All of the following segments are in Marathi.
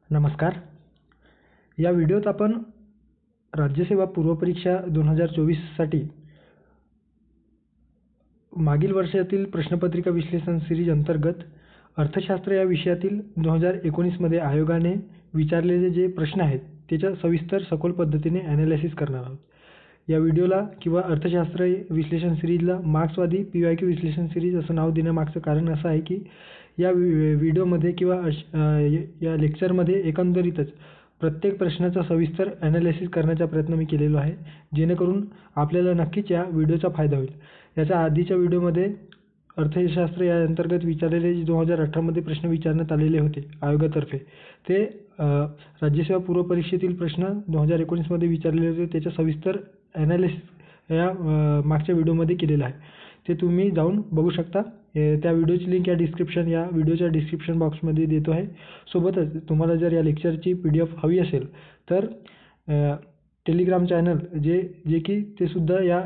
नमस्कार. या व्हिडिओत आपण राज्यसेवा पूर्वपरीक्षा 2024साठी मागील वर्षातील प्रश्नपत्रिका विश्लेषण सिरीज अंतर्गत अर्थशास्त्र या विषयातील 2019मध्ये आयोगाने विचारलेले जे प्रश्न आहेत त्याच्या सविस्तर सखोल पद्धतीने ॲनालिसिस करणार आहोत. या व्हिडिओला किंवा अर्थशास्त्र विश्लेषण सिरीजला मार्क्सवादी PYQ विश्लेषण सिरीज असं नाव देण्यामागचं कारण असं आहे की या व्हिडिओमध्ये किंवा या लेक्चरमध्ये एकंदरीतच प्रत्येक प्रश्नाचा सविस्तर ॲनालिसिस करण्याचा प्रयत्न मी केलेला आहे, जेणेकरून आपल्याला नक्कीच या व्हिडिओचा फायदा होईल. याच्या आधीच्या व्हिडिओमध्ये अर्थशास्त्र या अंतर्गत विचारलेले जे 2018मध्ये प्रश्न विचारण्यात आलेले होते आयोगातर्फे, ते राज्यसेवा पूर्वपरीक्षेतील प्रश्न 2019मध्ये विचारलेले होते त्याच्या सविस्तर ॲनालिसिस या मागच्या व्हिडिओमध्ये केलेलं आहे. ते तुम्ही जाऊन बघू शकता. त्या व्हिडिओची लिंक या व्हिडिओच्या डिस्क्रिप्शन बॉक्समध्ये देतो आहे. सोबतच तुम्हाला जर या लेक्चरची PDF हवी असेल तर टेलिग्राम चॅनल जे की ते सुद्धा या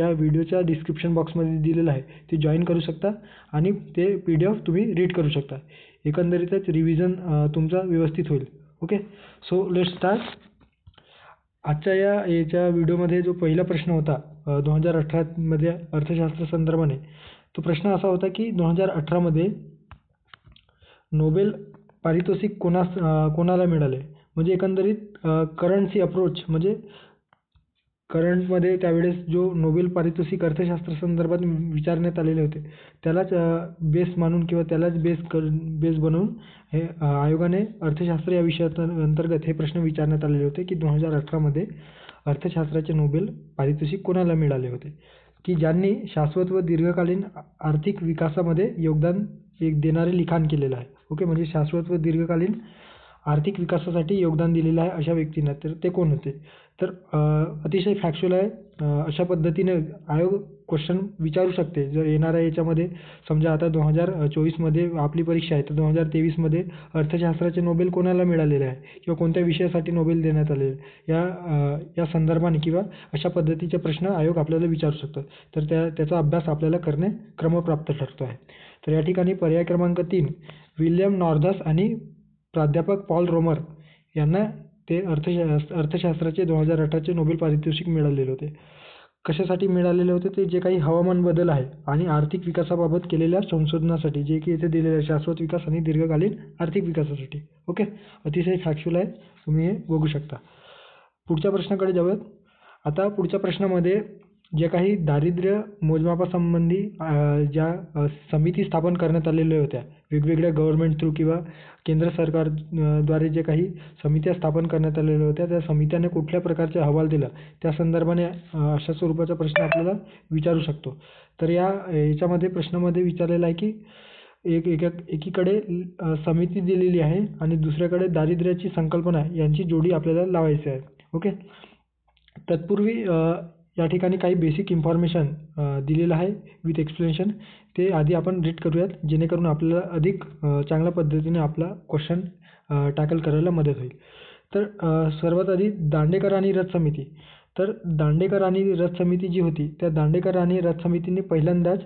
व्हिडिओच्या डिस्क्रिप्शन बॉक्समध्ये दिलेलं आहे, ते जॉईन करू शकता आणि ते PDF तुम्ही रीड करू शकता. एकंदरीतच रिव्हिजन तुमचा व्यवस्थित होईल. Okay, so let's start. आजच्या याच्या व्हिडिओमध्ये जो पहिला प्रश्न होता 2018मध्ये अर्थशास्त्र संदर्भाने, तो प्रश्न असा होता की 2018मध्ये नोबेल पारितोषिक कोणाला मिळाले. म्हणजे एकंदरीत करंसी अप्रोच म्हणजे करंटमध्ये त्यावेळेस जो नोबेल पारितोषिक अर्थशास्त्र संदर्भात विचारण्यात आलेले होते त्यालाच बेस मानून किंवा त्यालाच बेस बनवून हे आयोगाने अर्थशास्त्र या विषयाअंतर्गत हे प्रश्न विचारण्यात आलेले होते की 2018मध्ये अर्थशास्त्राचे नोबेल पारितोषिक कोणाला मिळाले होते, की ज्यांनी शाश्वत व दीर्घकालीन आर्थिक विकासामध्ये योगदान देणारे लिखाण केलेलं आहे. ओके, म्हणजे शाश्वत व दीर्घकालीन आर्थिक विकासासाठी योगदान दिलेलं आहे अशा व्यक्तींना. तर ते कोण होते? तर अतिशय फॅक्च्युअल आहे. अशा पद्धतीने आयोग क्वेश्चन विचारू शकते. जर येणाऱ्या याच्यामध्ये समजा आता 2024मध्ये आपली परीक्षा आहे, तर 2023मध्ये अर्थशास्त्राचे नोबेल कोणाला मिळालेले आहे किंवा कोणत्या विषयासाठी नोबेल देण्यात आलेले या संदर्भाने किंवा अशा पद्धतीचे प्रश्न आयोग आपल्याला विचारू शकतात. तर त्याचा अभ्यास आपल्याला करणे क्रमप्राप्त ठरतो आहे. तर या ठिकाणी पर्याय क्रमांक 3 विल्यम नॉर्धस आणि प्राध्यापक पॉल रोमर यांना ते अर्थशास्त्राचे 2018चे नोबेल पारितोषिक मिळालेले होते. कशासाठी मिळालेले होते? ते जे काही हवामान बदल आहे आणि आर्थिक विकासाबाबत केलेल्या संशोधनासाठी, जे की इथे दिलेलं आहे शाश्वत विकास आणि दीर्घकालीन आर्थिक विकासासाठी. ओके, अतिशय फॅक्च्युअल आहे, तुम्ही हे बघू शकता. पुढच्या प्रश्नाकडे जाऊयात. आता पुढच्या प्रश्नामध्ये जे काही दारिद्र्य मोजमापासंबंधी ज्या समिती स्थापन करण्यात आलेल्या होत्या वेगवेगळ्या गव्हर्नमेंट थ्रू किंवा केंद्र सरकारद्वारे जे काही समित्या स्थापन करण्यात आलेल्या होत्या, त्या समित्याने कुठल्या प्रकारचे अहवाल दिला त्या संदर्भाने अशा स्वरूपाचा प्रश्न आपल्याला विचारू शकतो. तर याच्यामध्ये प्रश्नामध्ये विचारलेला आहे की एकीकडे समिती दिलेली आहे आणि दुसऱ्याकडे दारिद्र्याची संकल्पना यांची जोडी आपल्याला लावायची आहे. ओके, तत्पूर्वी या ठिकाणी काही बेसिक इन्फॉर्मेशन दिलेलं आहे विथ एक्सप्लेनेशन. ते आधी आपण रीड करूयात, जेणेकरून आपल्याला अधिक चांगल्या पद्धतीने आपला क्वेश्चन टॅकल करायला मदत होईल. तर सर्वात आधी दांडेकर आणि रथ समिती. तर दांडेकर आणि रथ समिती जी होती, त्या दांडेकर आणि रथ समितीने पहिल्यांदाच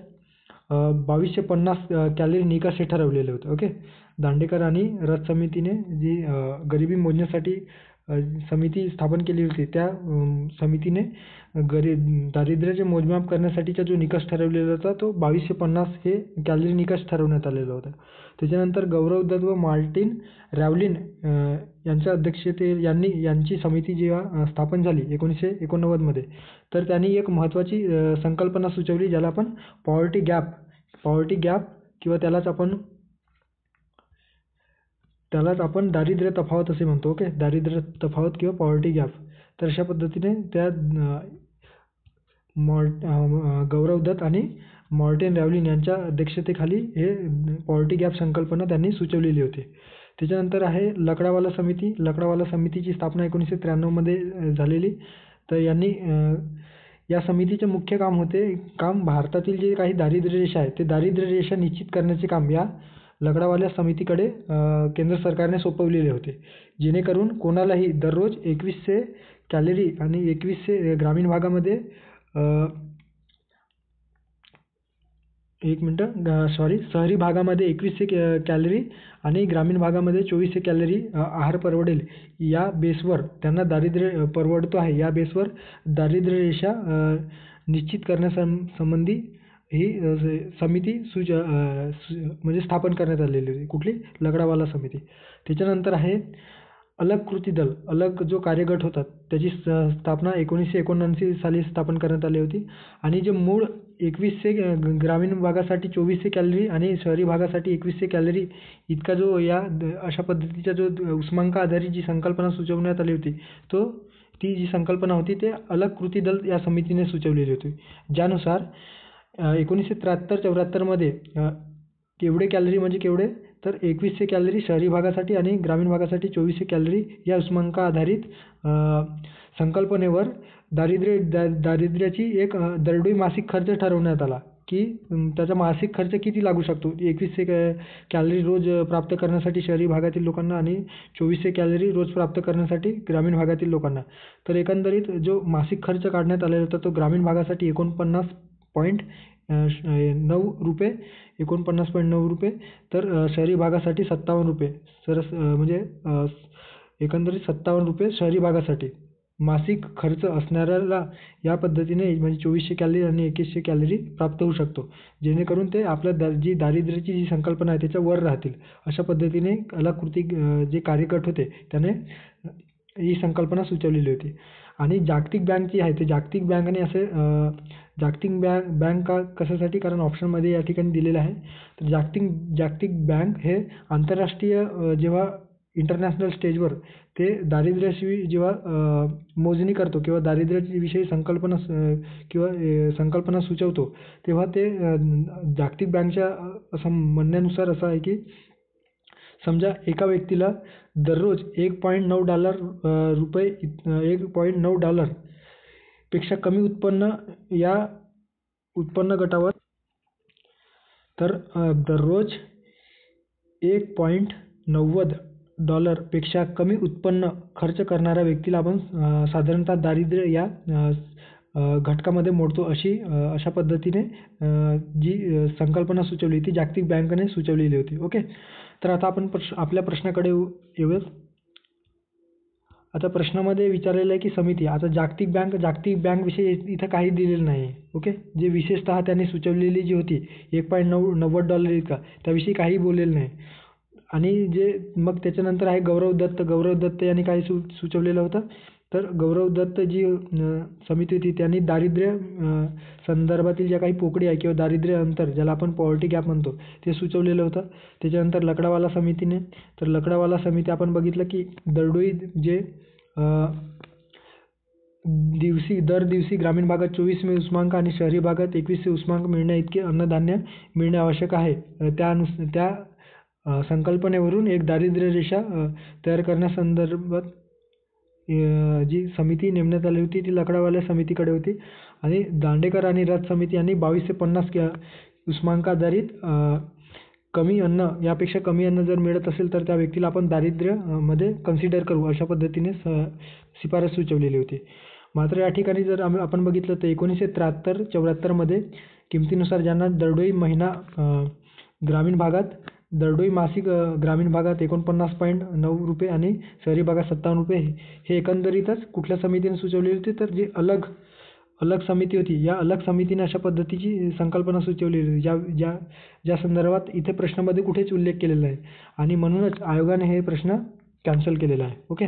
2250 कॅलरी निकष हे ठरवलेले होते. ओके, दांडेकर आणि रथ समितीने जी गरिबी मोजण्यासाठी समिती स्थापन केली होती, त्या समितीने दारिद्र्याचे मोजमाप करण्यासाठीचा जो निकष ठरवलेला होता तो 2250 हे कॅलरी निकष ठरवण्यात आलेला होता. त्याच्यानंतर गौरव दत्त व मार्टिन रॅव्हलिन यांच्या यांची समिती जेव्हा स्थापन झाली 1989मध्ये, तर त्यांनी एक महत्त्वाची संकल्पना सुचवली, ज्याला आपण पॉवर्टी गॅप किंवा त्यालाच आपण दारिद्र्य तफावत असे म्हणतो. ओके, दारिद्र्य तफावत किंवा पॉवर्टी गॅप. तर अशा पद्धतीने त्या गौरव दत्त आणि मार्टिन रॅव्हलिन यांच्या अध्यक्षतेखाली हे पॉवर्टी गॅप संकल्पना त्यांनी सुचवलेली होती. त्याच्यानंतर आहे लकडावाला समिती. लकडावाला समितीची स्थापना 1993मध्ये झालेली. तर यांनी या समितीचे मुख्य काम भारतातील जे काही दारिद्र्य रेषा आहे ते दारिद्र्य रेषा निश्चित करण्याचे काम या लकडावाल्या समितीकडे केंद्र सरकारने सोपवलेले होते, जेणेकरून कोणालाही दररोज 2100 कॅलरी आणि 2100 ग्रामीण भागामध्ये एक मिनटं, सॉरी, शहरी भागामध्ये 2100 कॅलरी आणि ग्रामीण भागामध्ये 2400 कॅलरी आहार परवडेल या बेसवर त्यांना दारिद्र्य परवडतो आहे या बेसवर दारिद्र्य रेषा निश्चित करण्यासंबंधी ही समिती म्हणजे स्थापन करण्यात आलेली होती. कुठली? लकडावाला समिती. त्याच्यानंतर आहे अलग कृती दल. अलग जो कार्यगट होता त्याची स्थापना 1979 साली स्थापन करण्यात आली होती आणि जे मूळ 2100 ग्रामीण भागासाठी 2400 कॅलरी आणि शहरी भागासाठी 2100 कॅलरी इतका जो अशा पद्धतीचा जो उष्मांक आधारित जी संकल्पना सुचवण्यात आली होती ती जी संकल्पना होती ते अलग कृती दल या समितीने सुचवलेली होती. ज्यानुसार 1973-74 केवढे कॅलरी म्हणजे केवढे? तर 2100 कॅलरी शहरी भागासाठी आणि ग्रामीण भागासाठी 2400 कॅलरी या उष्मांक आधारित संकल्पनेवर दारिद्र्याची एक दरडोई मासिक खर्च ठरवण्यात आला की त्याचा मासिक खर्च किती लागू शकतो. 2100 कॅलरी रोज प्राप्त करण्यासाठी शहरी भागातील लोकांना आणि 2400 कॅलरी रोज प्राप्त करण्यासाठी ग्रामीण भागातील लोकांना. तर एकंदरीत जो मासिक खर्च काढण्यात आलेला होता तो ग्रामीण भागासाठी 49.9 रुपये तर शहरी भागासाठी 57 रुपये. म्हणजे एकंदरीत 57 रुपये शहरी भागासाठी मासिक खर्च असणाऱ्याला या पद्धतीने म्हणजे 2400 कॅलरी आणि 2100 कॅलरी प्राप्त होऊ शकतो. जेणेकरून ते आपल्या जी दारिद्र्याची जी संकल्पना आहे त्याच्या वर राहतील. अशा पद्धतीने अलग जे कार्यगट होते त्याने ही संकल्पना सुचवलेली होती. आणि जागतिक बँक जी आहे ते जागतिक बँकेने असे जागतिक बँक कशासाठी? कारण ऑप्शनमध्ये या ठिकाणी दिलेलं आहे. तर जागतिक बँक हे आंतरराष्ट्रीय जेव्हा इंटरनॅशनल स्टेजवर ते दारिद्र्याशी जेव्हा मोजणी करतो किंवा दारिद्र्याविषयी संकल्पना सुचवतो तेव्हा ते जागतिक बँकच्या असं म्हणण्यानुसार असं आहे की समजा एका व्यक्तीला दररोज $1.9 पेक्षा कमी उत्पन्न या उत्पन्न गटावर तर दररोज $1.90 पेक्षा कमी उत्पन्न खर्च करणाऱ्या व्यक्तीला आपण साधारणतः दारिद्र्य या घटकामध्ये मोडतो अशा पद्धतीने जी संकल्पना सुचवली ती जागतिक बँकेने सुचवलेली होती. ओके. तर आता आपण आपल्या प्रश्नाकडे येऊयात. आता प्रश्नामध्ये विचारलेलं आहे की समिती. आता जागतिक बँकविषयी इथं काही दिलेलं नाही. ओके. जे विशेषतः त्यांनी सुचवलेली जी होती $1.90 इतका त्याविषयी काही बोललेलं नाही. आणि मग त्याच्यानंतर आहे गौरव दत्त यांनी काय सुचवलेलं होतं? तर गौरव दत्त जी समिती होती त्यांनी दारिद्र्य संदर्भातील ज्या काही पोकळी आहे किंवा दारिद्र्य अंतर ज्याला आपण पॉवर्टी गॅप म्हणतो ते सुचवलेलं होतं. त्याच्यानंतर लकडावाला समितीने तर लकडावाला समिती आपण बघितलं की दरडोई जे दर दिवशी ग्रामीण भागात 24 उष्मांक आणि शहरी भागात 21 उष्मांक मिळण्याइतके अन्नधान्य मिळणे आवश्यक आहे. त्या संकल्पनेवरून एक दारिद्र्य रेषा तयार करण्यासंदर्भात जी समिती नेमण्यात आली होती ती लकडावाल्या समितीकडे होती. आणि दांडेकर आणि रथ समिती यांनी 22 ते 50 उष्मांकाधारित कमी अन्न यापेक्षा कमी अन्न जर मिळत असेल तर त्या व्यक्तीला आपण दारिद्र्यमध्ये कन्सिडर करू अशा पद्धतीने शिफारस सुचवलेली होती. मात्र या ठिकाणी जर आपण बघितलं तर 1973-74 किमतीनुसार ज्यांना दरडोई महिना ग्रामीण भागात दरडोई मासिक ग्रामीण भागात 49.9 रुपये आणि शहरी भागात 57 रुपये हे एकंदरीतच कुठल्या समितीने सुचवलेली होती? तर जी अलग समिती होती या अलग समितीने अशा पद्धतीची संकल्पना सुचवलेली होती ज्या संदर्भात इथे प्रश्नामध्ये कुठेच उल्लेख केलेला नाही आणि म्हणूनच आयोगाने हे प्रश्न कॅन्सल केलेला आहे. ओके.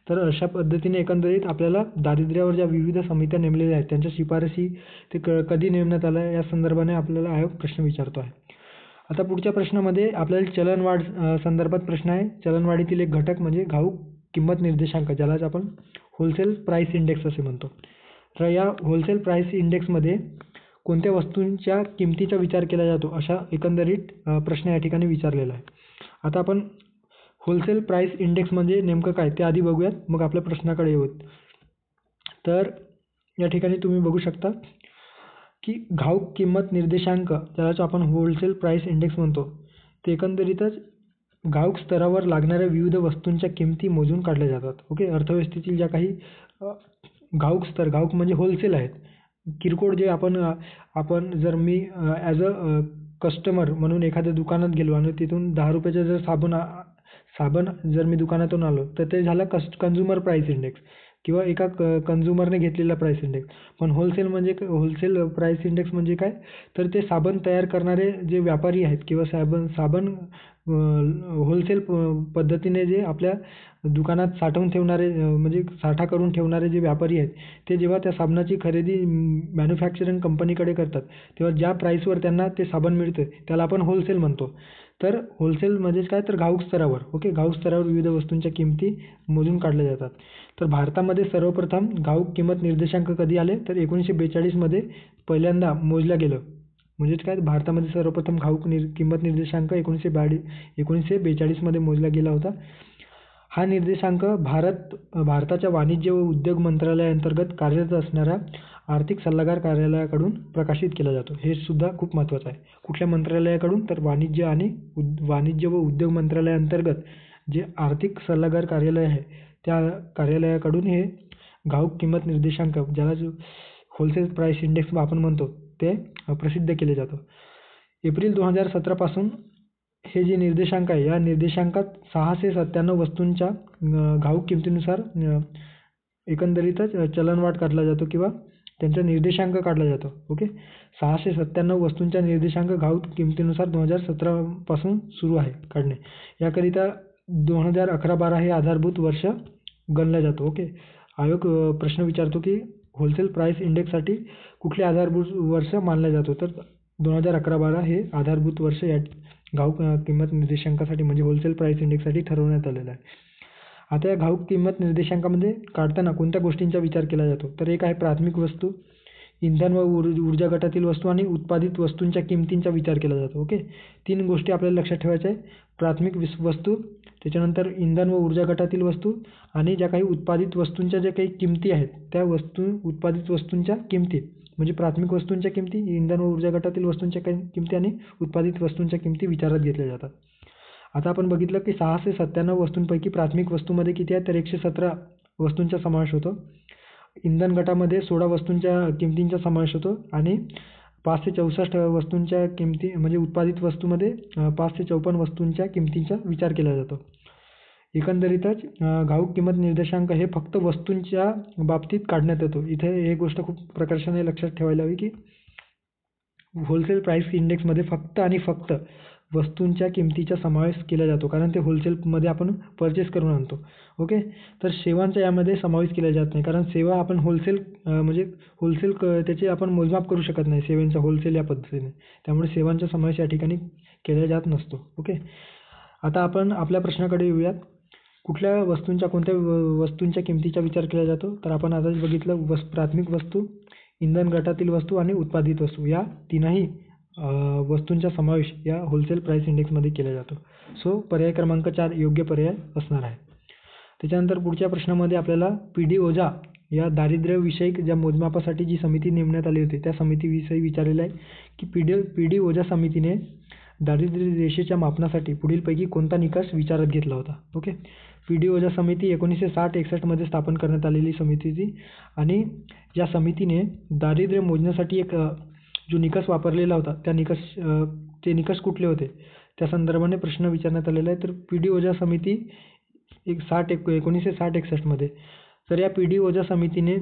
तर अशा पद्धतीने एकंदरीत आपल्याला दारिद्र्यावर ज्या विविध समित्या नेमलेल्या आहेत त्यांच्या शिफारसी ते कधी नेमण्यात आल्या या संदर्भाने आपल्याला आयोग प्रश्न विचारतो आहे. आता पुढच्या प्रश्नामध्ये आपल्याला चलनवाढ संदर्भात प्रश्न आहे. चलनवाढीतील एक घटक म्हणजे घाऊक किंमत निर्देशांक ज्यालाच आपण होलसेल प्राईस इंडेक्स असे म्हणतो. तर या होलसेल प्राईस इंडेक्समध्ये कोणत्या वस्तूंच्या किमतीचा विचार केला जातो अशा एकंदरीत प्रश्न या ठिकाणी विचारलेला आहे. आता आपण होलसेल प्राईस इंडेक्स म्हणजे नेमकं काय ते आधी बघूयात मग आपल्या प्रश्नाकडे येऊत. तर या ठिकाणी तुम्ही बघू शकता की घाऊक किंमत निर्देशांक ज्यालाच आपण होलसेल प्राईस इंडेक्स म्हणतो ते एकंदरीतच घाऊक स्तरावर लागणाऱ्या विविध वस्तूंच्या किमती मोजून काढल्या जातात. ओके. अर्थव्यवस्थेतील ज्या काही घाऊक म्हणजे होलसेल आहेत. किरकोळ जे आपण जर मी ॲज अ कस्टमर म्हणून एखाद्या दुकानात गेलो आणि तिथून 10 रुपयाचा जर साबण जर मी दुकानातून आलो तर ते झालं कन्झ्युमर प्राईस इंडेक्स किंवा एका कन्झ्युमरने घेतलेला प्राईस इंडेक्स. पण होलसेल प्राईस इंडेक्स म्हणजे काय, तर ते साबण तयार करणारे जे व्यापारी आहेत किंवा साबण होलसेल पद्धतीने जे आपल्या दुकानात साठवून ठेवणारे म्हणजे साठा करून ठेवणारे जे व्यापारी आहेत, ते जेव्हा त्या साबणाची खरेदी मॅन्युफॅक्चरिंग कंपनीकडे करतात तेव्हा ज्या प्राईसवर त्यांना ते साबण मिळतं त्याला आपण होलसेल म्हणतो. तर होलसेल म्हणजेच काय, तर घाऊक स्तरावर घाऊक स्तरावर विविध वस्तूंच्या किमती मोजून काढल्या जातात. तर भारतामध्ये सर्वप्रथम घाऊक किंमत निर्देशांक कधी आले, तर 1942 मध्ये पहिल्यांदा मोजलं गेलं. म्हणजेच काय, भारतामध्ये सर्वप्रथम घाऊक किंमत निर्देशांक 1942 मध्ये मोजला गेला होता. हा निर्देशांक भारताच्या वाणिज्य व उद्योग मंत्रालयाअंतर्गत कार्यरत असणाऱ्या आर्थिक सल्लागार कार्यालयाकडून प्रकाशित केला जातो. हे सुद्धा खूप महत्त्वाचं आहे. कुठल्या मंत्रालयाकडून, तर वाणिज्य व उद्योग मंत्रालयाअंतर्गत जे आर्थिक सल्लागार कार्यालय आहे त्या कार्यालयाकडून हे घाऊक किंमत निर्देशांक, ज्याला होलसेल प्राईस इंडेक्स आपण म्हणतो, ते प्रसिद्ध केले जातं. एप्रिल 2017 पासून हे जे निर्देशांक आहे, या निर्देशांकात 697 वस्तूंच्या घाऊक किमतीनुसार एकंदरीतच चलनवाढ काढला जातो किंवा त्यांचा निर्देशांक काढला जातो. 697 वस्तूंच्या निर्देशांक घाऊक किमतीनुसार 2017 पासून सुरू आहे काढणे. याकरिता 2011-12 हे आधारभूत वर्ष गणला जातो. आयोग प्रश्न विचारतो की होलसेल प्राईस इंडेक्ससाठी कुठले आधारभूत वर्ष मानले जातो, तर 2011-12 हे आधारभूत वर्ष या घाऊक किंमत निर्देशांकासाठी म्हणजे होलसेल प्राईस इंडेक्ससाठी ठरवण्यात आलेलं आहे. आता या घाऊक किंमत निर्देशांकामध्ये काढताना कोणत्या गोष्टींचा विचार केला जातो, तर एक आहे प्राथमिक वस्तू, इंधन व ऊर्जा गटातील वस्तू आणि उत्पादित वस्तूंच्या किमतींचा विचार केला जातो. 3 गोष्टी आपल्याला लक्षात ठेवायच्या आहे. प्राथमिक वस्तू, त्याच्यानंतर इंधन व ऊर्जा गटातील वस्तू आणि ज्या काही उत्पादित वस्तूंच्या ज्या काही किमती आहेत त्या उत्पादित वस्तूंच्या किमती, म्हणजे प्राथमिक वस्तूंच्या किमती, इंधन व ऊर्जा गटातील वस्तूंच्या किमती आणि उत्पादित वस्तूंच्या किमती विचारात घेतल्या जातात. आता आपण बघितलं की 697 वस्तूंपैकी प्राथमिक वस्तूंमध्ये किती आहे, तर 117 वस्तूंचा समावेश होतो. इंधन गटामध्ये 16 वस्तूंच्या किमतींचा समावेश होतो आणि 5 ते 64 वस्तूंच्या किमती म्हणजे उत्पादित वस्तूमध्ये 5 ते 54 वस्तूंच्या किमतींचा विचार केला जातो. एकंदरीतच घाऊक किंमत निर्देशांक हे फक्त वस्तूंच्या बाबतीत काढण्यात येतो. इथे एक गोष्ट खूप प्रकर्षाने लक्षात ठेवायला हवी की होलसेल प्राईस इंडेक्समध्ये फक्त आणि फक्त वस्तूंच्या किमतीचा समावेश केला जातो, कारण ते होलसेलमध्ये आपण परचेस करून आणतो. तर सेवांचा यामध्ये समावेश केला जात नाही, कारण सेवा आपण होलसेल त्याचे आपण मोजमाप करू शकत नाही सेवांचा होलसेल या पद्धतीने, त्यामुळे सेवांचा समावेश या ठिकाणी केला जात नसतो. आता आपण आपल्या प्रश्नाकडे येऊयात. कुठल्या वस्तूंच्या कोणत्या वस्तूंच्या किमतीचा विचार केला जातो, तर आपण आताच बघितलं प्राथमिक वस्तू, इंधन गटातील वस्तू आणि उत्पादित वस्तू या तीनही वस्तूंचा समावेश या होलसेल प्राईस इंडेक्समध्ये केला जातो. सो पर्याय क्रमांक 4 योग्य पर्याय असणार आहे. त्याच्यानंतर पुढच्या प्रश्नामध्ये आपल्याला PD ओझा या दारिद्र्यविषयक ज्या मोजमापासाठी जी समिती नेमण्यात आली होती त्या समितीविषयी विचारलेलं आहे की PD ओझा समितीने दारिद्र्य रेषेच्या मापनासाठी पुढीलपैकी कोणता निकष विचारात घेतला होता. PD ओझा समिती 1960-61 मध्ये स्थापन करण्यात आलेली समिती होती आणि या समितीने दारिद्र्य मोजण्यासाठी एक जो निकष वापरलेला होता ते निकष कुठले होते त्या संदर्भाने प्रश्न विचारण्यात आलेला आहे. तर PD ओझा समिती 1960-61 मध्ये, तर या PD ओझा समितीने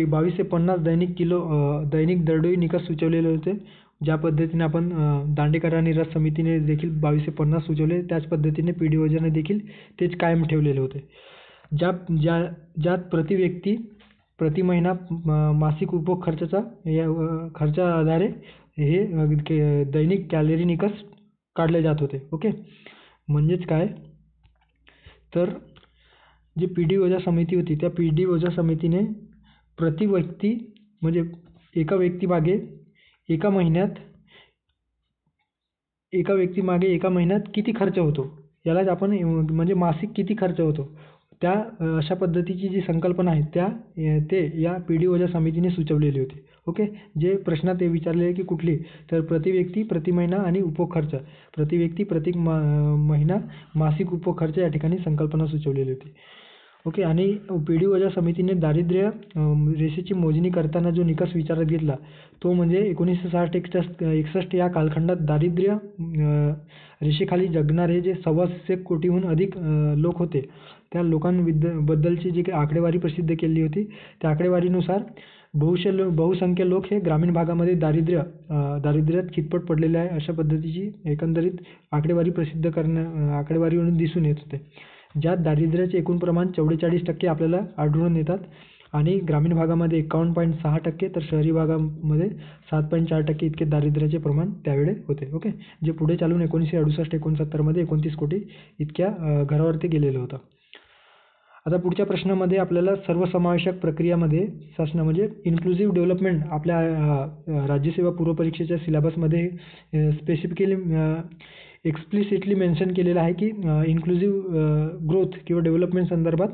22 ते 50 दैनिक दरडोई निकष सुचवलेले होते. ज्या पद्धतीने आपण दांडेकर आणि रथ समितीने देखील 22 ते 50 सुचवले, त्याच पद्धतीने PD ओझाने देखील तेच कायम ठेवलेले होते. ज्यात प्रति व्यक्ती प्रति महिना मासिक उपभोग खर्चा आधारे हे दैनिक कॅलरी निकष काढले जात होते. म्हणजेच काय, तर जी PD ओझा समिती होती त्या PD ओझा समितीने प्रति व्यक्ती म्हणजे एका व्यक्तीमागे एका महिन्यात किती खर्च होतो यालाच आपण म्हणजे मासिक किती खर्च होतो त्या अशा पद्धतीची जी संकल्पना आहे ते या PD ओझा समितीने सुचवलेली होती. जे प्रश्नात ते विचारले की कुठली, तर प्रति व्यक्ती प्रति महिना आणि उपभोग खर्च, प्रति व्यक्ती प्रति महिना मासिक उपभोग खर्च या ठिकाणी संकल्पना सुचवलेली होती. ओके. आणि पी डी ओच्या समितीने दारिद्र्य रेषेची मोजणी करताना जो निकष विचारात घेतला तो म्हणजे 1960-61 या कालखंडात दारिद्र्य रेषेखाली जगणारे जे 6.25 कोटीहून अधिक लोक होते, त्या लोकांबद्दलची जी काही आकडेवारी प्रसिद्ध केली होती, त्या आकडेवारीनुसार बहुसंख्य लोक हे ग्रामीण भागामध्ये दारिद्र्यात खितपत पडलेले आहे, अशा पद्धतीची एकंदरीत आकडेवारीवरून दिसून येत होते. ज्यात दारिद्र्याचे एकूण प्रमाण 44% आपल्याला आढळून येतात आणि ग्रामीण भागामध्ये 51.6% तर शहरी भागामध्ये 7.4% इतके दारिद्र्याचे प्रमाण त्यावेळी होते. ओके. जे पुढे चालून 1968-69 मध्ये 29 कोटी इतक्या घरावरती गेलेलं होतं. आता पुढच्या प्रश्नामध्ये आपल्याला सर्वसमावेशक प्रक्रियामध्ये शासन म्हणजे इन्क्लुझिव्ह डेव्हलपमेंट आपल्या राज्यसेवा पूर्व परीक्षेच्या सिलेबसमध्ये स्पेसिफिकली एक्सप्लिसिटली मेन्शन केलेलं आहे की इन्क्लुझिव्ह ग्रोथ किंवा डेव्हलपमेंट संदर्भात.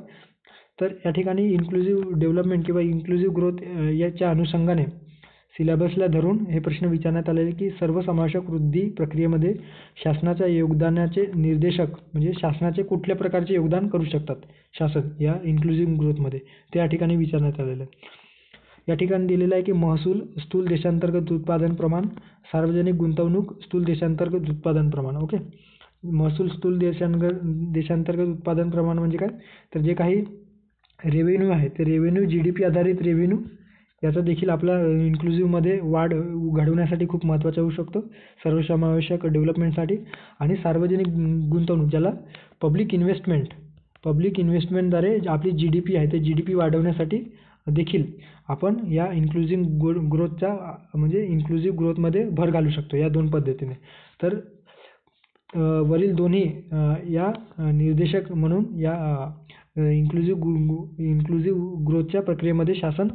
तर या ठिकाणी इन्क्लुझिव्ह डेव्हलपमेंट किंवा इन्क्लुझिव्ह ग्रोथ याच्या अनुषंगाने सिलेबसला धरून हे प्रश्न विचारण्यात आलेले की सर्वसमावेशक वृद्धी प्रक्रियेमध्ये शासनाच्या योगदानाचे निर्देशक म्हणजे शासनाचे कुठल्या प्रकारचे योगदान करू शकतात शासन या इन्क्लुझिव्ह ग्रोथमध्ये, ते या ठिकाणी विचारण्यात आलेलं आहे. या ठिकाणी दिलेलं आहे की महसूल, स्थूल देशांतर्गत उत्पादन प्रमाण, सार्वजनिक गुंतवणूक, स्थूल देशांतर्गत उत्पादन प्रमाण. ओके. महसूल, स्थूल देशांतर्गत उत्पादन प्रमाण म्हणजे काय, तर जे काही रेव्हेन्यू आहे ते रेव्हेन्यू GDP आधारित रेव्हेन्यू याचा देखील आपला इन्क्लुझिव्हमध्ये वाढ घडवण्यासाठी खूप महत्त्वाचा होऊ शकतो सर्वसमावेशक डेव्हलपमेंटसाठी. आणि सार्वजनिक गुंतवणूक ज्याला पब्लिक इन्व्हेस्टमेंटद्वारे आपली GDP आहे ते GDP वाढवण्यासाठी देखील आपण या इन्क्लुझिव्ह ग्रोथचा म्हणजे इन्क्लुझिव्ह ग्रोथमध्ये भर घालू शकतो या दोन पद्धतीने. तर वरील दोन्ही या निर्देशक म्हणून या इन्क्लुझिव्ह ग्रोथच्या प्रक्रियेमध्ये शासन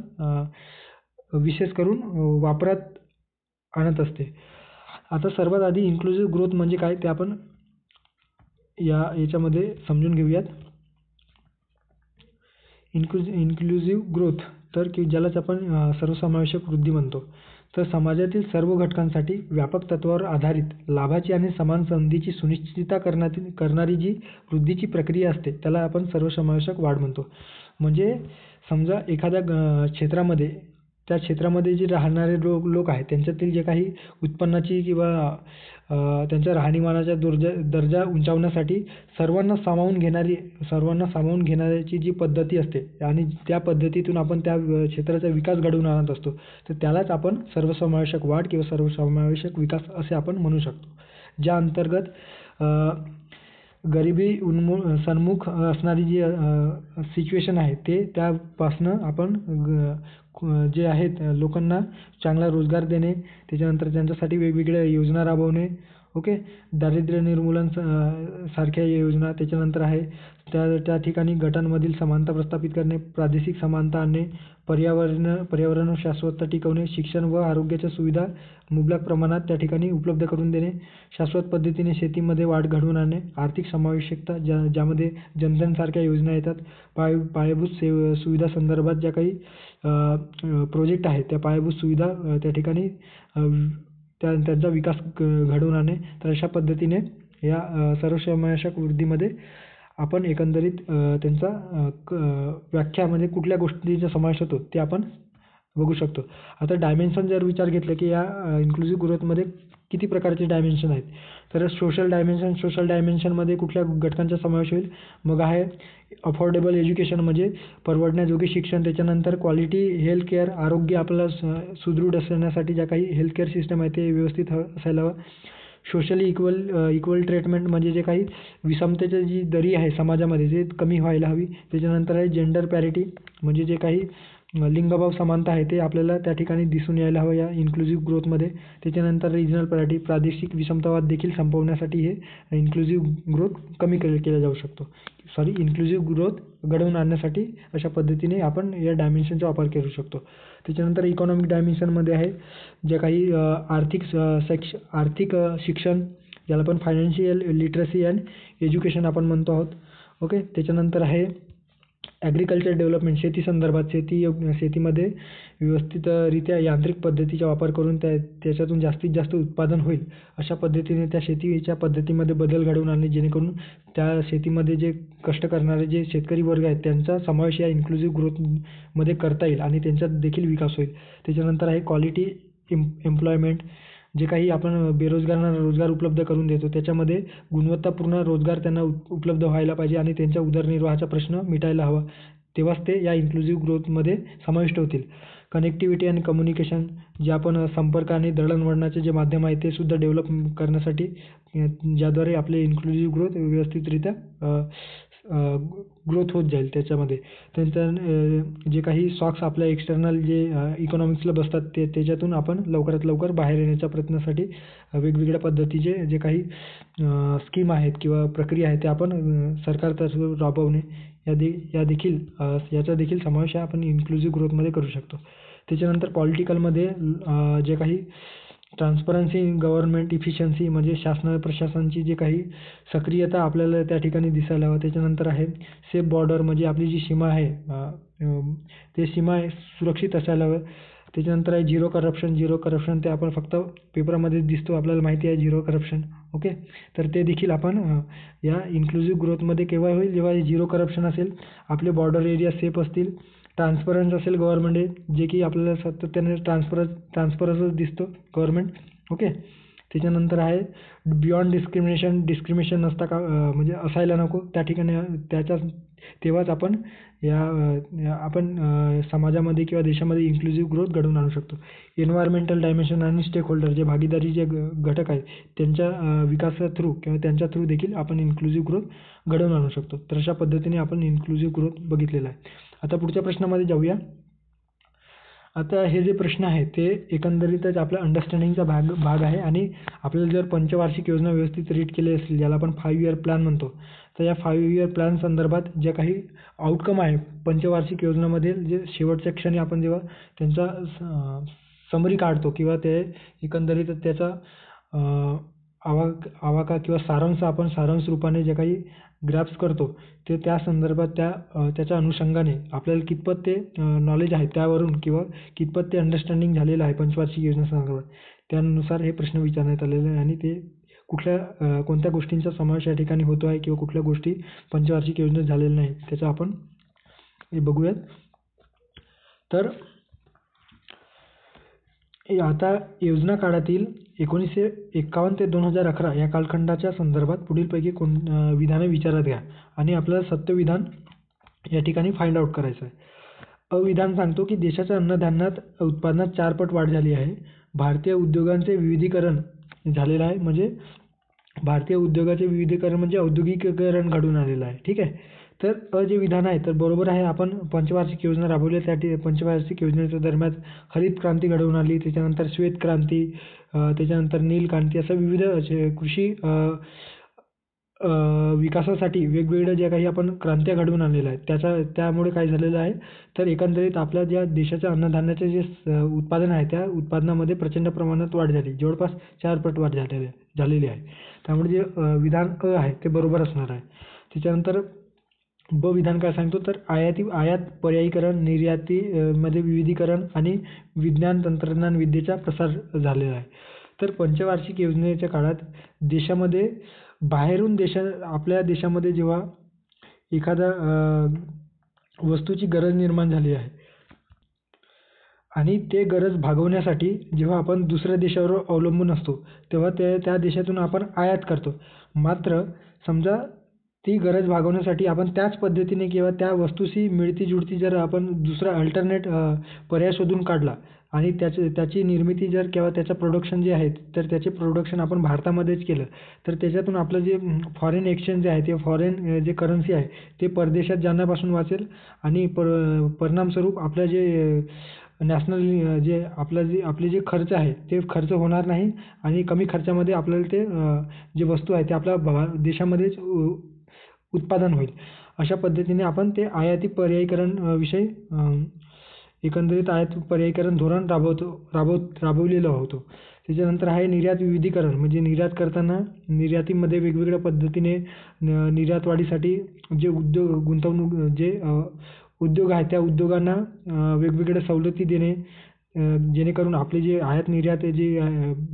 विशेष करून वापरात आणत असते. आता सर्वात आधी इन्क्लुझिव्ह ग्रोथ म्हणजे काय ते आपण याच्यामध्ये समजून घेऊयात. इन्क्लुझिव्ह ग्रोथ तर की ज्यालाच आपण सर्वसमावेशक वृद्धी म्हणतो. तर समाजातील सर्व घटकांसाठी व्यापक तत्त्वावर आधारित लाभाची आणि समान संधीची सुनिश्चितता करणारी जी वृद्धीची प्रक्रिया असते त्याला आपण सर्वसमावेशक वाढ म्हणतो. म्हणजे समजा एखाद्या क्षेत्रामध्ये त्या क्षेत्रामध्ये जे राहणारे लोक आहेत त्यांच्यातील जे काही उत्पन्नाची किंवा त्यांच्या राहणीमानाचा दर्जा उंचावण्यासाठी सर्वांना सामावून घेण्याची जी पद्धती असते आणि त्या पद्धतीतून आपण त्या क्षेत्राचा विकास घडवून आणत असतो, तर त्यालाच आपण सर्वसमावेशक वाढ किंवा सर्वसमावेशक विकास असे आपण म्हणू शकतो. ज्या अंतर्गत गरिबी सन्मुख असणारी जी सिच्युएशन आहे ते त्यापासनं आपण जे आहेत लोकांना चांगला रोजगार देणे, त्याच्यानंतर त्यांच्यासाठी वेगवेगळ्या योजना राबवणे. ओके. दारिद्र्य निर्मूलन सारख्या योजना. त्याच्यानंतर आहे त्या ठिकाणी गटांमधील समानता प्रस्थापित करणे, प्रादेशिक समानता आणणे, पर्यावरण शाश्वतता टिकवणे, शिक्षण व आरोग्याच्या सुविधा मुबलक प्रमाणात त्या ठिकाणी उपलब्ध करून देणे, शाश्वत पद्धतीने शेतीमध्ये वाढ घडवून आणणे, आर्थिक समावेशकता ज्यामध्ये जनधन सारख्या योजना येतात, पायाभूत सुविधा संदर्भात ज्या काही प्रोजेक्ट आहेत त्या पायाभूत सुविधा त्या ठिकाणी त्यांचा विकास घडवून आणणे. तर अशा पद्धतीने या सर्वसमावेशक वृद्धीमध्ये आपण एकंदरीत त्यांचा व्याख्या म्हणजे कुठल्या गोष्टींचा समावेश होतो ते आपण बघू शकतो. आता डायमेन्शन जर विचार घेतलं की या इन्क्लुझिव्ह ग्रोथमध्ये किती प्रकारचे डायमेन्शन आहेत, तर सोशल डायमेन्शनमध्ये कुठल्या घटकांचा समावेश होईल, मग आहे अफोर्डेबल एज्युकेशन म्हणजे परवडण्याजोगे शिक्षण, त्याच्यानंतर क्वालिटी हेल्थ केअर आरोग्य आपल्याला सुदृढ असण्यासाठी ज्या काही हेल्थकेअर सिस्टम आहे ते व्यवस्थित असायला हवं. सोशली इक्वल ट्रीटमेंट म्हणजे जे काही विषमतेची जी दरी आहे समाजामध्ये ते कमी व्हायला हवी. त्याच्यानंतर आहे जेंडर पॅरिटी म्हणजे जे काही लिंगभाव समानता आहे ते आपल्याला त्या ठिकाणी दिसून यायला हवं या इन्क्लुझिव्ह ग्रोथमध्ये. त्याच्यानंतर रिजनल पॅरिटी प्रादेशिक विषमतावाद देखील संपवण्यासाठी हे इन्क्लुझिव्ह ग्रोथ कमी केला जाऊ शकतो. इन्क्लुझिव्ह ग्रोथ घडवून आणण्यासाठी अशा पद्धतीने आपण या डायमेन्शनचा वापर करू शकतो. त्याच्यानंतर इकॉनॉमिक डायमेन्शनमध्ये आहे जे काही आर्थिक शिक्षण ज्याला आपण फायनान्शियल लिटरसी अँड एज्युकेशन आपण म्हणतो आहोत. ओके. त्याच्यानंतर आहे ॲग्रिकल्चर डेव्हलपमेंट शेती संदर्भात शेतीमध्ये व्यवस्थितरित्या यांत्रिक पद्धतीचा वापर करून त्याच्यातून जास्तीत जास्त उत्पादन होईल अशा पद्धतीने त्या शेतीच्या पद्धतीमध्ये बदल घडवून आणणे, जेणेकरून त्या शेतीमध्ये जे कष्ट करणारे जे शेतकरी वर्ग आहेत त्यांचा समावेश या इन्क्लुझिव्ह ग्रोथमध्ये करता येईल आणि त्यांच्यात देखील विकास होईल. त्याच्यानंतर आहे क्वालिटी एम्प्लॉयमेंट. जे काही आपण बेरोजगारांना रोजगार उपलब्ध करून देतो त्याच्यामध्ये गुणवत्तापूर्ण रोजगार त्यांना उपलब्ध व्हायला पाहिजे आणि त्यांच्या उदरनिर्वाहाचा प्रश्न मिटायला हवा. तेव्हाच ते या इन्क्लुझिव्ह ग्रोथमध्ये समाविष्ट होतील. कनेक्टिव्हिटी आणि कम्युनिकेशन, जे आपण संपर्क आणि दळणवळणाचे जे माध्यम आहे ते सुद्धा डेव्हलप करण्यासाठी ज्याद्वारे आपले इन्क्लुझिव्ह ग्रोथ व्यवस्थितरित्या ग्रोथ होत जाईल त्याच्यामध्ये. त्यांचं जे काही शॉक्स आपल्या एक्सटर्नल जे इकॉनॉमिक्सला बसतात त्याच्यातून आपण लवकरात लवकर बाहेर येण्याच्या प्रयत्नासाठी वेगवेगळ्या पद्धतीचे जे काही स्कीम आहेत किंवा प्रक्रिया आहेत त्या आपण सरकारतर्फे राबवणे याचा देखील समावेश आपण इन्क्लुझिव्ह ग्रोथमध्ये करू शकतो. त्याच्यानंतर पॉलिटिकलमध्ये जे काही ट्रान्सपरन्सी, गव्हर्नमेंट इफिशियन्सी म्हणजे शासन प्रशासनाची जे काही सक्रियता आपल्याला त्या ठिकाणी दिसायला हवं. त्याच्यानंतर आहे सेफ बॉर्डर, म्हणजे आपली जी सीमा आहे ते सीमा सुरक्षित असायला हवं. त्याच्यानंतर आहे झिरो करप्शन. ते आपण फक्त पेपरामध्येच दिसतो, आपल्याला माहिती आहे झिरो करप्शन. ओके, तर ते देखील आपण या इन्क्लुझिव्ह ग्रोथमध्ये केव्हा होईल, जेव्हा झिरो करप्शन असेल, आपले बॉर्डर एरिया सेफ असतील, ट्रान्सपरन्स असेल गव्हर्नमेंट, जे की आपल्याला सातत्याने ट्रान्सपरन्सच दिसतो गव्हर्नमेंट. ओके, त्याच्यानंतर आहे बियॉन्ड डिस्क्रिमिनेशन नसता का म्हणजे असायला नको त्या ठिकाणी. तेव्हाच आपण समाजामध्ये किंवा देशामध्ये इन्क्लुझिव्ह ग्रोथ घडवून आणू शकतो. एन्व्हायरमेंटल डायमेन्शन आणि स्टेक होल्डर, जे भागीदारी जे घटक आहेत त्यांच्या विकासा थ्रू किंवा त्यांच्या थ्रू देखील आपण इन्क्लुझिव्ह ग्रोथ घडवून आणू शकतो. तर अशा पद्धतीने आपण इन्क्लुझिव्ह ग्रोथ बघितलेला आहे. आता पुढच्या प्रश्नामध्ये जाऊया. आता हे जे प्रश्न आहेत ते एकंदरीतच आपल्या अंडरस्टँडिंगचा भाग आहे आणि आपल्याला जर पंचवार्षिक योजना व्यवस्थित रीड केली असेल, ज्याला आपण 5 इयर प्लॅन म्हणतो, तर या 5 इयर प्लॅन संदर्भात ज्या काही आउटकम आहे पंचवार्षिक योजनेमधील, जे शेवटच्या क्षणी आपण जेव्हा त्यांचा समरी काढतो किंवा ते एकंदरीत त्याचा आवाका किंवा सारांश आपण सारांश रूपाने जे काही ग्रॅप्स करतो ते त्या संदर्भात त्याच्या अनुषंगाने आपल्याला कितपत ते नॉलेज आहे त्यावरून किंवा कितपत ते अंडरस्टँडिंग झालेलं आहे पंचवार्षिक योजनेसंदर्भात, त्यानुसार हे प्रश्न विचारण्यात आलेले आहे. आणि ते कोणत्या गोष्टींचा समावेश या ठिकाणी होतो आहे किंवा कुठल्या गोष्टी पंचवार्षिक योजनेत झालेल्या नाही त्याचं आपण हे बघूयात. तर आता योजना काळातील 1951 ते 2011 या कालखंडाच्या संदर्भात पुढीलपैकी विधाने विचारात घ्या आणि आपल्याला सत्य विधान या ठिकाणी फाइंड आउट करायचं आहे. अविधान सांगतो की देशाच्या अन्नधान्यात उत्पादनात 4 पट वाढ झाली आहे. भारतीय उद्योगांचे विविधीकरण झालेलं आहे, म्हणजे भारतीय उद्योगाचे विविधीकरण म्हणजे औद्योगिकीकरण घडून आलेलं आहे. ठीक आहे, तर जे विधान आहे तर बरोबर आहे. आपण पंचवार्षिक योजना राबवली, त्या पंचवार्षिक योजनेच्या दरम्यान हरित क्रांती घडवून आली, त्याच्यानंतर श्वेत क्रांती, त्याच्यानंतर नील क्रांती, असं विविध कृषी विकासासाठी वेगवेगळ्या ज्या काही आपण क्रांत्या घडवून आणलेल्या आहेत त्यामुळे काय झालेलं आहे तर एकंदरीत आपल्या ज्या देशाच्या अन्नधान्याचे जे उत्पादन आहे त्या उत्पादनामध्ये प्रचंड प्रमाणात वाढ झाली, जवळपास 4 पट वाढ झालेली आहे. त्यामुळे जे विधान आहे ते बरोबर असणार आहे. त्याच्यानंतर ब विधान काय सांगतो तर आयात पर्यायीकरण, निर्यातीमध्ये विविधीकरण आणि विज्ञान तंत्रज्ञान विद्येचा प्रसार झालेला आहे. तर पंचवार्षिक योजनेच्या काळात देशामध्ये बाहेरून आपल्या देशामध्ये जेव्हा एखाद्या वस्तूची गरज निर्माण झाली आहे आणि ते गरज भागवण्यासाठी जेव्हा आपण दुसऱ्या देशावर अवलंबून असतो तेव्हा त्या देशातून आपण आयात करतो. मात्र समजा ती गरज भागवण्यासाठी आपण त्याच पद्धतीने किंवा त्या वस्तूशी मिळती जुळती जर आपण दुसरा अल्टरनेट पर्याय शोधून काढला आणि त्याची निर्मिती जर किंवा त्याचं प्रोडक्शन जे आहे तर त्याचे प्रोडक्शन आपण भारतामध्येच केलं तर त्याच्यातून आपलं जे फॉरेन एक्सचेंज जे आहे ते फॉरेन जे करन्सी आहे ते परदेशात जाण्यापासून वाचेल आणि परिणामस्वरूप आपलं जे नॅशनल आपले जे खर्च आहे ते खर्च होणार नाही आणि कमी खर्चामध्ये आपल्याला ते जे वस्तू आहे ते आपल्या देशामध्येच उत्पादन होईल. अशा पद्धतीने आपण ते आयाती पर्यायीकरण विषयी एकंदरीत आयात पर्यायीकरण धोरण राबवलेलं होतं. त्याच्यानंतर आहे निर्यात विविधीकरण, म्हणजे निर्यात करताना निर्यातीमध्ये वेगवेगळ्या पद्धतीने निर्यात वाढीसाठी जे उद्योग आहेत त्या उद्योगांना वेगवेगळ्या सवलती देणे, जेणेकरून आपले जे आयात निर्यात जे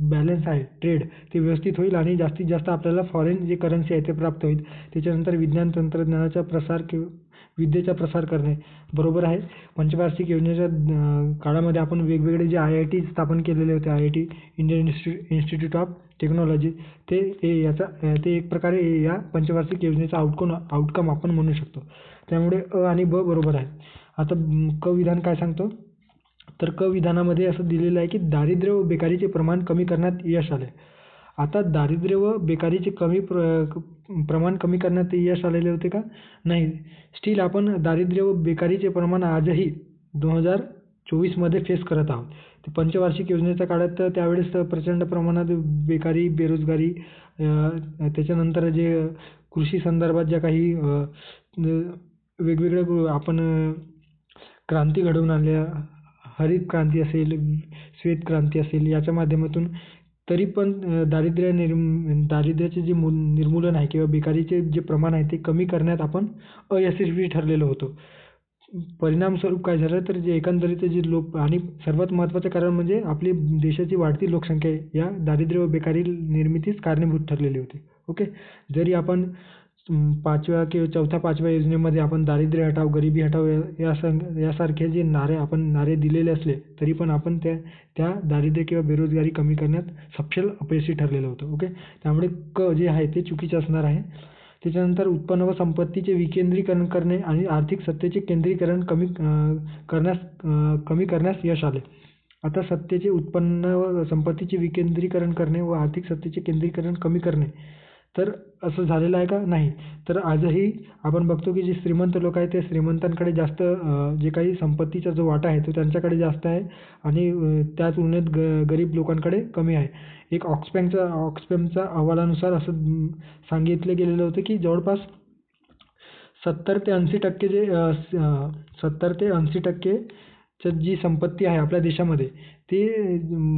बॅलन्स आहे ट्रेड ते व्यवस्थित होईल आणि जास्तीत जास्त आपल्याला फॉरेन जे करन्सी आहे ते प्राप्त होईल. त्याच्यानंतर विज्ञान तंत्रज्ञानाचा प्रसार विद्येचा प्रसार करणे. बरोबर आहे. पंचवार्षिक योजनेच्या काळामध्ये आपण वेगवेगळे जे IIT स्थापन केलेले होते, IIT Indian institute of technology, ते एक प्रकारे या पंचवार्षिक योजनेचा आउटकम आपण म्हणू शकतो. त्यामुळे आणि बरोबर आहे. आता क विधान काय सांगतो, तर क विधानामध्ये असं दिलेलं आहे की दारिद्र्य व बेकारीचे प्रमाण कमी करण्यात यश आले. आता दारिद्र्य व बेकारीचे प्रमाण कमी करण्यात यश आलेले होते का? नाही. स्टील आपण दारिद्र्य व बेकारीचे प्रमाण आजही 2024 फेस करत आहोत. ते पंचवार्षिक योजनेच्या काळात तर त्यावेळेस प्रचंड प्रमाणात बेकारी, बेरोजगारी, त्याच्यानंतर जे कृषी संदर्भात ज्या काही वेगवेगळ्या आपण क्रांती घडवून आणल्या, हरित क्रांती असेल, श्वेत क्रांती असेल, याच्या माध्यमातून तरी पण दारिद्र्याचे जे निर्मूलन आहे किंवा बेकारीचे जे प्रमाण आहे ते कमी करण्यात आपण अयशस्वी ठरलेलो होतो. परिणामस्वरूप काय झालं, तर जे एकंदरीत जे आणि सर्वात महत्त्वाचं कारण म्हणजे आपली देशाची वाढती लोकसंख्या या दारिद्र्य व बेकारी निर्मितीस कारणीभूत ठरलेली होती. ओके. जरी आपण 5व्या किंवा 4थ्या-5व्या योजनेमध्ये आपण दारिद्र्य हटाव, गरिबी हटाव यासारखे जे नारे दिलेले असले तरी पण आपण त्या दारिद्र्य किंवा बेरोजगारी कमी करण्यात अपयशी ठरलेलं होतं. ओके. त्यामुळे क जे आहे ते चुकीचं असणार आहे. त्याच्यानंतर उत्पन्न व संपत्तीचे विकेंद्रीकरण करणे आणि आर्थिक सत्तेचे केंद्रीकरण कमी करण्यास यश आले. आता सत्तेचे उत्पन्न व संपत्तीचे विकेंद्रीकरण करणे व आर्थिक सत्तेचे केंद्रीकरण कमी करणे, तर असं झालेलं आहे का? नाही. तर आजही आपण बघतो की जे श्रीमंत लोक आहेत ते श्रीमंतांकडे जास्त जे काही संपत्तीचा जो वाटा आहे तो त्यांच्याकडे जास्त आहे आणि त्या तुलनेत गरीब लोकांकडे कमी आहे. एक ऑक्सफॅमच्या अहवालानुसार असं सांगितलं गेलेलं होतं की जवळपास 70 ते 80% जी संपत्ती आहे आपल्या देशामध्ये ती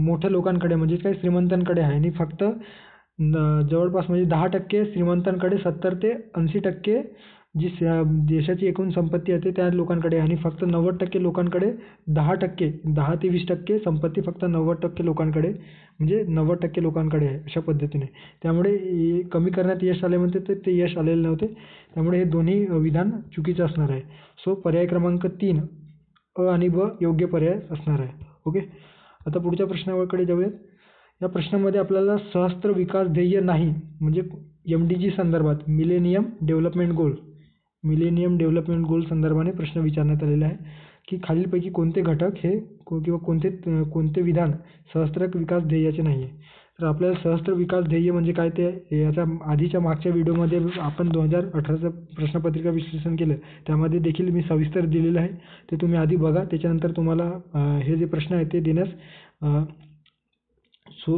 मोठ्या लोकांकडे म्हणजे काही श्रीमंतांकडे आहे आणि फक्त जवळपास म्हणजे 10% श्रीमंतांकडे 70 ते 80% जी देशाची एकूण संपत्ती आहे ते त्या लोकांकडे आहे आणि फक्त 90% लोकांकडे 10 ते 20% संपत्ती फक्त 90% लोकांकडे म्हणजे 90% लोकांकडे आहे अशा पद्धतीने. त्यामुळे कमी करण्यात यश आले म्हणते तर ते यश आलेले नव्हते. त्यामुळे हे दोन्ही विधान चुकीचं असणार आहे. सो पर्याय क्रमांक 3 अ आणि ब योग्य पर्याय असणार आहे. ओके. आता पुढच्या प्रश्नाकडे जाऊयात. या प्रश्नामध्ये आपल्याला सहस्त्र विकास ध्येय नाही म्हणजे MDG संदर्भात मिलेनियम डेव्हलपमेंट गोल संदर्भाने प्रश्न विचारण्यात आलेला आहे की खालीलपैकी कोणते घटक हे किंवा कोणते विधान सहस्त्र विकास ध्येयाचे नाही आहे. तर आपल्याला सहस्त्र विकास ध्येय म्हणजे काय ते याच्या आधीच्या मागच्या व्हिडिओमध्ये आपण 2018चं प्रश्नपत्रिका विश्लेषण केलं, त्यामध्ये देखील मी सविस्तर दिलेलं आहे. ते तुम्ही आधी बघा, त्याच्यानंतर तुम्हाला हे जे प्रश्न आहेत ते देण्यास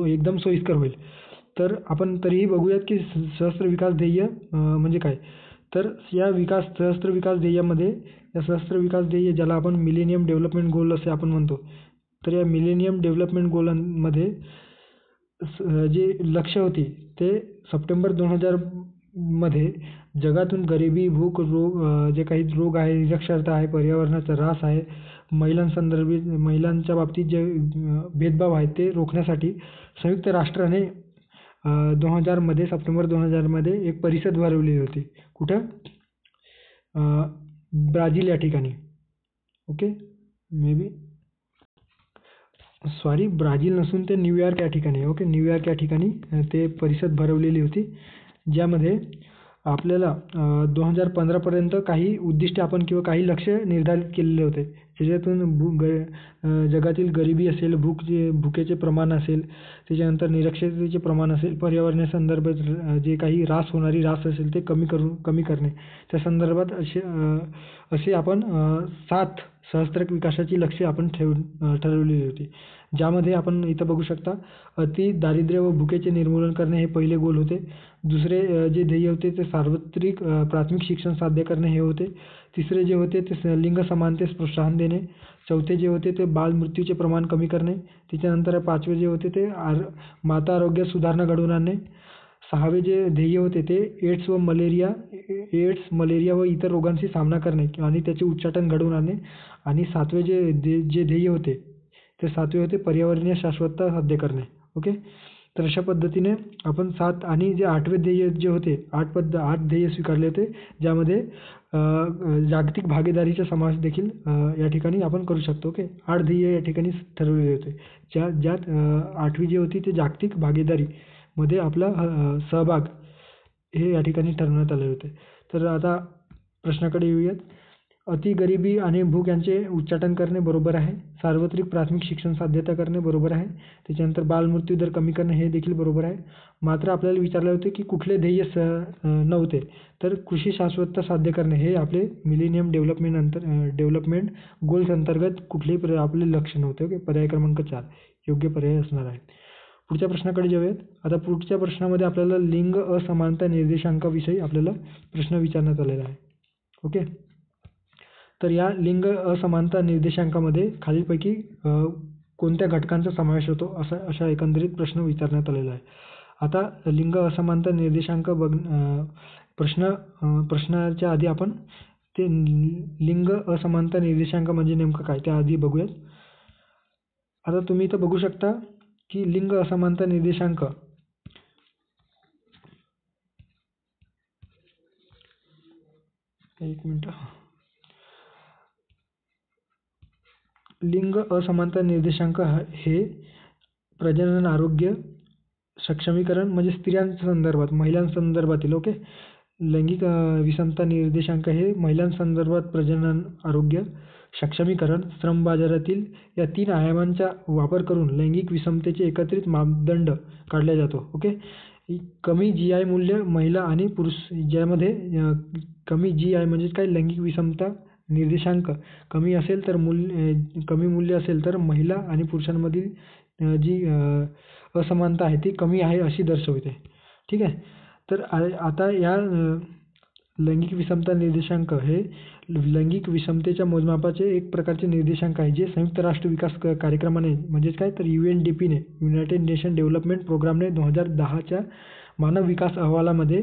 एकदम सोयीस्कर होईल. तर आपण तरीही बघूयात की सहस्त्र विकास ध्येय म्हणजे काय. तर सहस्त्र विकास ध्येय ज्याला आपण मिलेनियम डेव्हलपमेंट गोल असे आपण म्हणतो, तर या मिलेनियम डेव्हलपमेंट गोलांमध्ये जे लक्ष्य होती ते सप्टेंबर 2000 मध्ये जगातून गरिबी, भूक, जे काही रोग आहे, निरक्षरता आहे, पर्यावरणाचा ऱ्हास आहे, महिलांच्या बाबतीत जे भेदभाव आहेत ते रोखण्यासाठी संयुक्त राष्ट्राने 2000 सप्टेंबर 2000 मध्ये एक परिषद भरवली होती. कुठं? ब्राझील या ठिकाणी. ओके. ब्राझील नसून ते न्यूयॉर्क या ठिकाणी. ओके. न्यूयॉर्क या ठिकाणी ते परिषद भरवलेली होती, ज्यामध्ये आपल्याला 2015 पर्यंत काही उद्दिष्टे आपण किंवा काही लक्ष्य निर्धारित केलेले होते, ज्याच्यातून जगातील गरिबी असेल, भुकेचे प्रमाण असेल, त्याच्यानंतर निरक्षरतेचे प्रमाण असेल, पर्यावरणासंदर्भात जे काही ऱ्हास असेल ते कमी करणे, त्या संदर्भात असे आपण 7 सहस्त्रक विकासाची लक्ष्ये आपण ठरवलेली होती, ज्यामध्ये आपण इथं बघू शकता दारिद्र्य व भुकेचे निर्मूलन करणे हे पहिले गोल होते. दुसरे जे ध्येय होते ते सार्वत्रिक प्राथमिक शिक्षण साध्य करणे हे होते. तिसरे जे होते ते लिंग समानतेस प्रोत्साहन देणे देणे. चौथे जे होते ते बालमृत्यूचे प्रमाण कमी करणे. त्याच्यानंतर 5वे जे होते ते माता आरोग्यात सुधारणा घडवून आणणे. 6वे जे ध्येय होते ते एड्स, मलेरिया व इतर रोगांशी सामना करणे आणि त्याचे उच्चाटन घडवून आणणे. आणि 7वे जे ध्येय होते ते 7वे होते पर्यावरणीय शाश्वतता साध्य करणे. ओके. तर अशा पद्धतीने आपण 7 आणि जे 8वे ध्येय जे होते 8 ध्येय स्वीकारले होते, ज्यामध्ये जागतिक भागीदारीचा समावेश देखील या ठिकाणी आपण करू शकतो. ओके. 8 ध्येय या ठिकाणी ठरवलेले होते, ज्यात 8वी जी होती ते जागतिक भागीदारीमध्ये आपला सहभाग हे या ठिकाणी ठरवण्यात आले होते. तर आता प्रश्नाकडे येऊयात. अतिगरिबी आणि भूक यांचे उच्चाटन करणे बरोबर आहे. सार्वत्रिक प्राथमिक शिक्षण साध्यता करणे बरोबर आहे. त्याच्यानंतर बालमृत्यू दर कमी करणे हे देखील बरोबर आहे. मात्र आपल्याला विचारले होते की कुठले ध्येय नव्हते, तर कृषी शाश्वतता साध्य करणे हे आपले मिलेनियम डेव्हलपमेंट गोल्स अंतर्गत कुठलेही आपले लक्ष्य नव्हते. ओके. पर्याय क्रमांक 4 योग्य पर्याय असणार आहे. पुढच्या प्रश्नाकडे जाऊयात. आता पुढच्या प्रश्नामध्ये आपल्याला लिंग असमानता निर्देशांकाविषयी आपल्याला प्रश्न विचारण्यात आलेला आहे. ओके. तर या लिंग असमानता निर्देशांकामध्ये खालीलपैकी कोणत्या घटकांचा समावेश होतो अशा एकंदरीत प्रश्न विचारण्यात आलेला आहे. आता लिंग असमानता निर्देशांक प्रश्नाच्या आधी आपण ते लिंग असमानता निर्देशांक म्हणजे नेमकं काय त्याआधी बघूयात. आता तुम्ही इथं बघू शकता की लिंग असमानता निर्देशांक लिंग असमानता निर्देशांक हे प्रजनन आरोग्य सक्षमीकरण म्हणजे स्त्रियांसंदर्भात महिलांसंदर्भातील. ओके. लैंगिक विषमता निर्देशांक हे महिलांसंदर्भात प्रजनन आरोग्य सक्षमीकरण श्रम बाजारातील या 3 आयामांचा वापर करून लैंगिक विषमतेचे एकत्रित मापदंड काढला जातो. ओके. कमी GI मूल्य महिला आणि पुरुष, ज्यामध्ये कमी GI म्हणजे काय लैंगिक विषमता निर्देशांक कमी असेल तर कमी मूल्य असेल तर महिला आणि पुरुषांमधील जी असमानता आहे ती कमी आहे अशी दर्शवते. ठीक आहे. तर आता या लैंगिक विषमता निर्देशांक हे लैंगिक विषमतेच्या मोजमापाचे एक प्रकारचे निर्देशांक आहे, जे संयुक्त राष्ट्र विकास कार्यक्रमाने म्हणजेच काय तर UNDPने युनायटेड नेशन डेव्हलपमेंट प्रोग्रामने 2010च्या मानव विकास अहवालामध्ये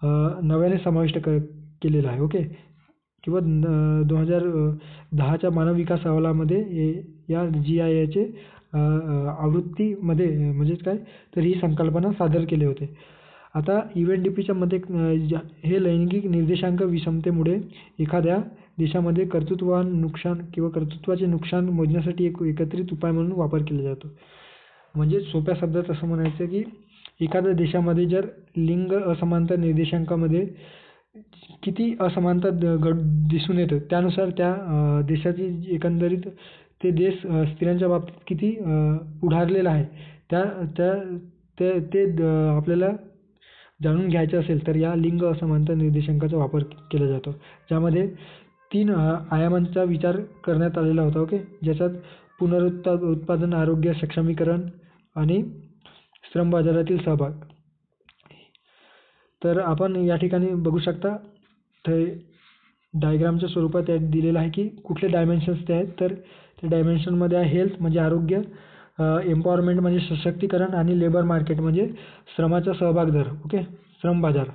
नव्याने समाविष्ट केलेला आहे. ओके. किंवा 2010च्या मानव विकास अहवालामध्ये या GIचे आवृत्तीमध्ये म्हणजेच काय तर ही संकल्पना सादर केली होते. आता UNDPच्या मध्ये हे लैंगिक निर्देशांक विषमतेमुळे एखाद्या देशामध्ये कर्तृत्ववान नुकसान किंवा कर्तृत्वाचे नुकसान मोजण्यासाठी एक एकत्रित उपाय म्हणून वापर केला जातो. म्हणजे सोप्या शब्दात असं म्हणायचं की एखाद्या देशामध्ये जर लिंग असमानता निर्देशांकामध्ये किती असमानता दिसून येतं त्यानुसार त्या देशाची एकंदरीत ते देश स्त्रियांच्या बाबतीत किती पुढारलेला आहे ते आपल्याला जाणून घ्यायचं असेल तर या लिंग असमानता निर्देशांकाचा वापर केला जातो, ज्यामध्ये 3 आयामांचा विचार करण्यात आलेला होता. ओके. ज्याच्यात उत्पादन आरोग्य सक्षमीकरण आणि श्रम बाजारातील सहभाग. तर आपण या ठिकाणी बघू शकता ते डायग्रामच्या स्वरूपात दिलेलं आहे की कुठले डायमेन्शन्स ते आहेत. तर ते डायमेन्शनमध्ये आहे हेल्थ म्हणजे आरोग्य, एम्पॉवरमेंट म्हणजे सशक्तीकरण आणि लेबर मार्केट म्हणजे श्रमाचा सहभाग दर. ओके. श्रम बाजार.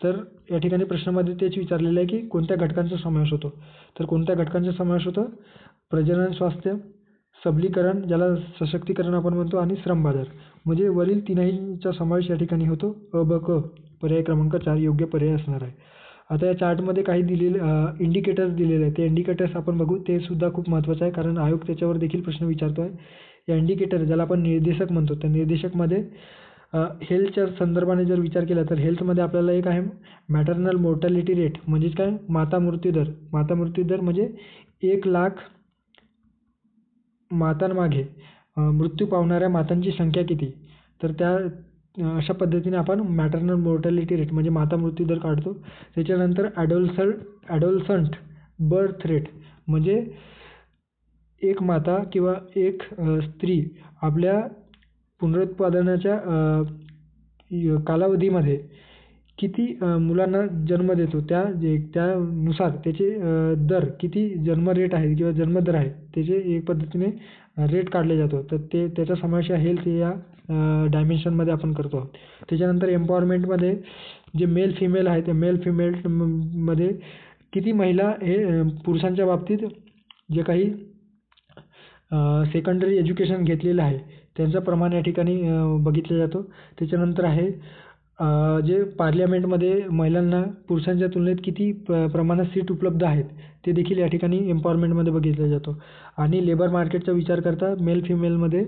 तर या ठिकाणी प्रश्नामध्ये तेच विचारलेलं आहे की कोणत्या घटकांचा समावेश होतो. तर कोणत्या घटकांचा समावेश होतो? प्रजनन स्वास्थ्य, सबलीकरण ज्याला सशक्तीकरण आपण म्हणतो आणि श्रम बाजार. म्हणजे वरील तिन्हींचा समावेश या ठिकाणी होतो. अ, ब, क पर्याय क्रमांक 4 योग्य पर्याय असणार आहे. आता या चार्टमध्ये काही दिलेले इंडिकेटर्स दिलेले आहेत. ते इंडिकेटर्स आपण बघू. ते सुद्धा खूप महत्त्वाचं आहे कारण आयोग त्याच्यावर देखील प्रश्न विचारतो आहे. या इंडिकेटर ज्याला आपण निर्देशक म्हणतो त्या निर्देशकमध्ये हेल्थच्या संदर्भाने जर विचार केला तर हेल्थमध्ये आपल्याला एक आहे मॅटर्नल मोर्टॅलिटी रेट म्हणजेच काय माता मृत्यू दर म्हणजे 1,00,000 मातांमागे मृत्यू पावणाऱ्या मातांची संख्या किती. तर त्या अशा पद्धतीने आपण मॅटर्नल मोर्टॅलिटी रेट म्हणजे माता मृत्यू दर काढतो. त्याच्यानंतर ॲडोलसंट बर्थ रेट म्हणजे एक माता किंवा एक स्त्री आपल्या पुनरुत्पादनाच्या कालावधीमध्ये किती मुलांना जन्म देतो त्यानुसार त्याचे दर किती जन्म रेट आहे किंवा जन्मदर आहे त्याचे एक पद्धतीने रेट काढले जातो. तर त्याचा समावेश हेल्थ या डायमेन्शनमध्ये आपण करतो आहोत. त्याच्यानंतर एम्पॉवरमेंटमध्ये जे मेल फिमेल आहे ते मेल फिमेल मध्ये किती महिला हे पुरुषांच्या बाबतीत जे काही सेकंडरी एज्युकेशन घेतलेलं आहे त्यांचं प्रमाण या ठिकाणी बघितलं जातं. त्याच्यानंतर आहे जे पार्लमेंटमध्ये महिलांना पुरुषांच्या तुलनेत किती प्रमाणात सीट उपलब्ध आहेत ते देखील या ठिकाणी एम्पॉवरमेंटमध्ये बघितलं जातं. आणि लेबर मार्केटचा विचार करता मेल फिमेलमध्ये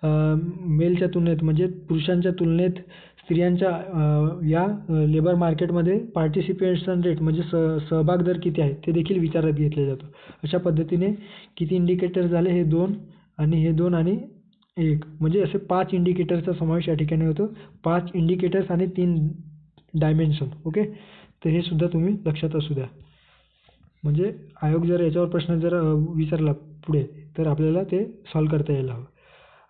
मेलच्या तुलनेत म्हणजे पुरुषांच्या तुलनेत स्त्रियांच्या या लेबर मार्केटमध्ये पार्टिसिपेशन रेट म्हणजे सहभाग दर किती आहे ते देखील विचारात घेतले जातं. अशा पद्धतीने किती इंडिकेटर झाले हे 2 आणि हे 2 आणि 1 म्हणजे असे 5 इंडिकेटरचा समावेश या ठिकाणी होतो. 5 इंडिकेटर्स आणि 3 डायमेन्शन. ओके, तर हे सुद्धा तुम्ही लक्षात असू द्या. म्हणजे आयोग जर याच्यावर प्रश्न जर विचारला पुढे तर आपल्याला ते सॉल्व्ह करता यायला हवं.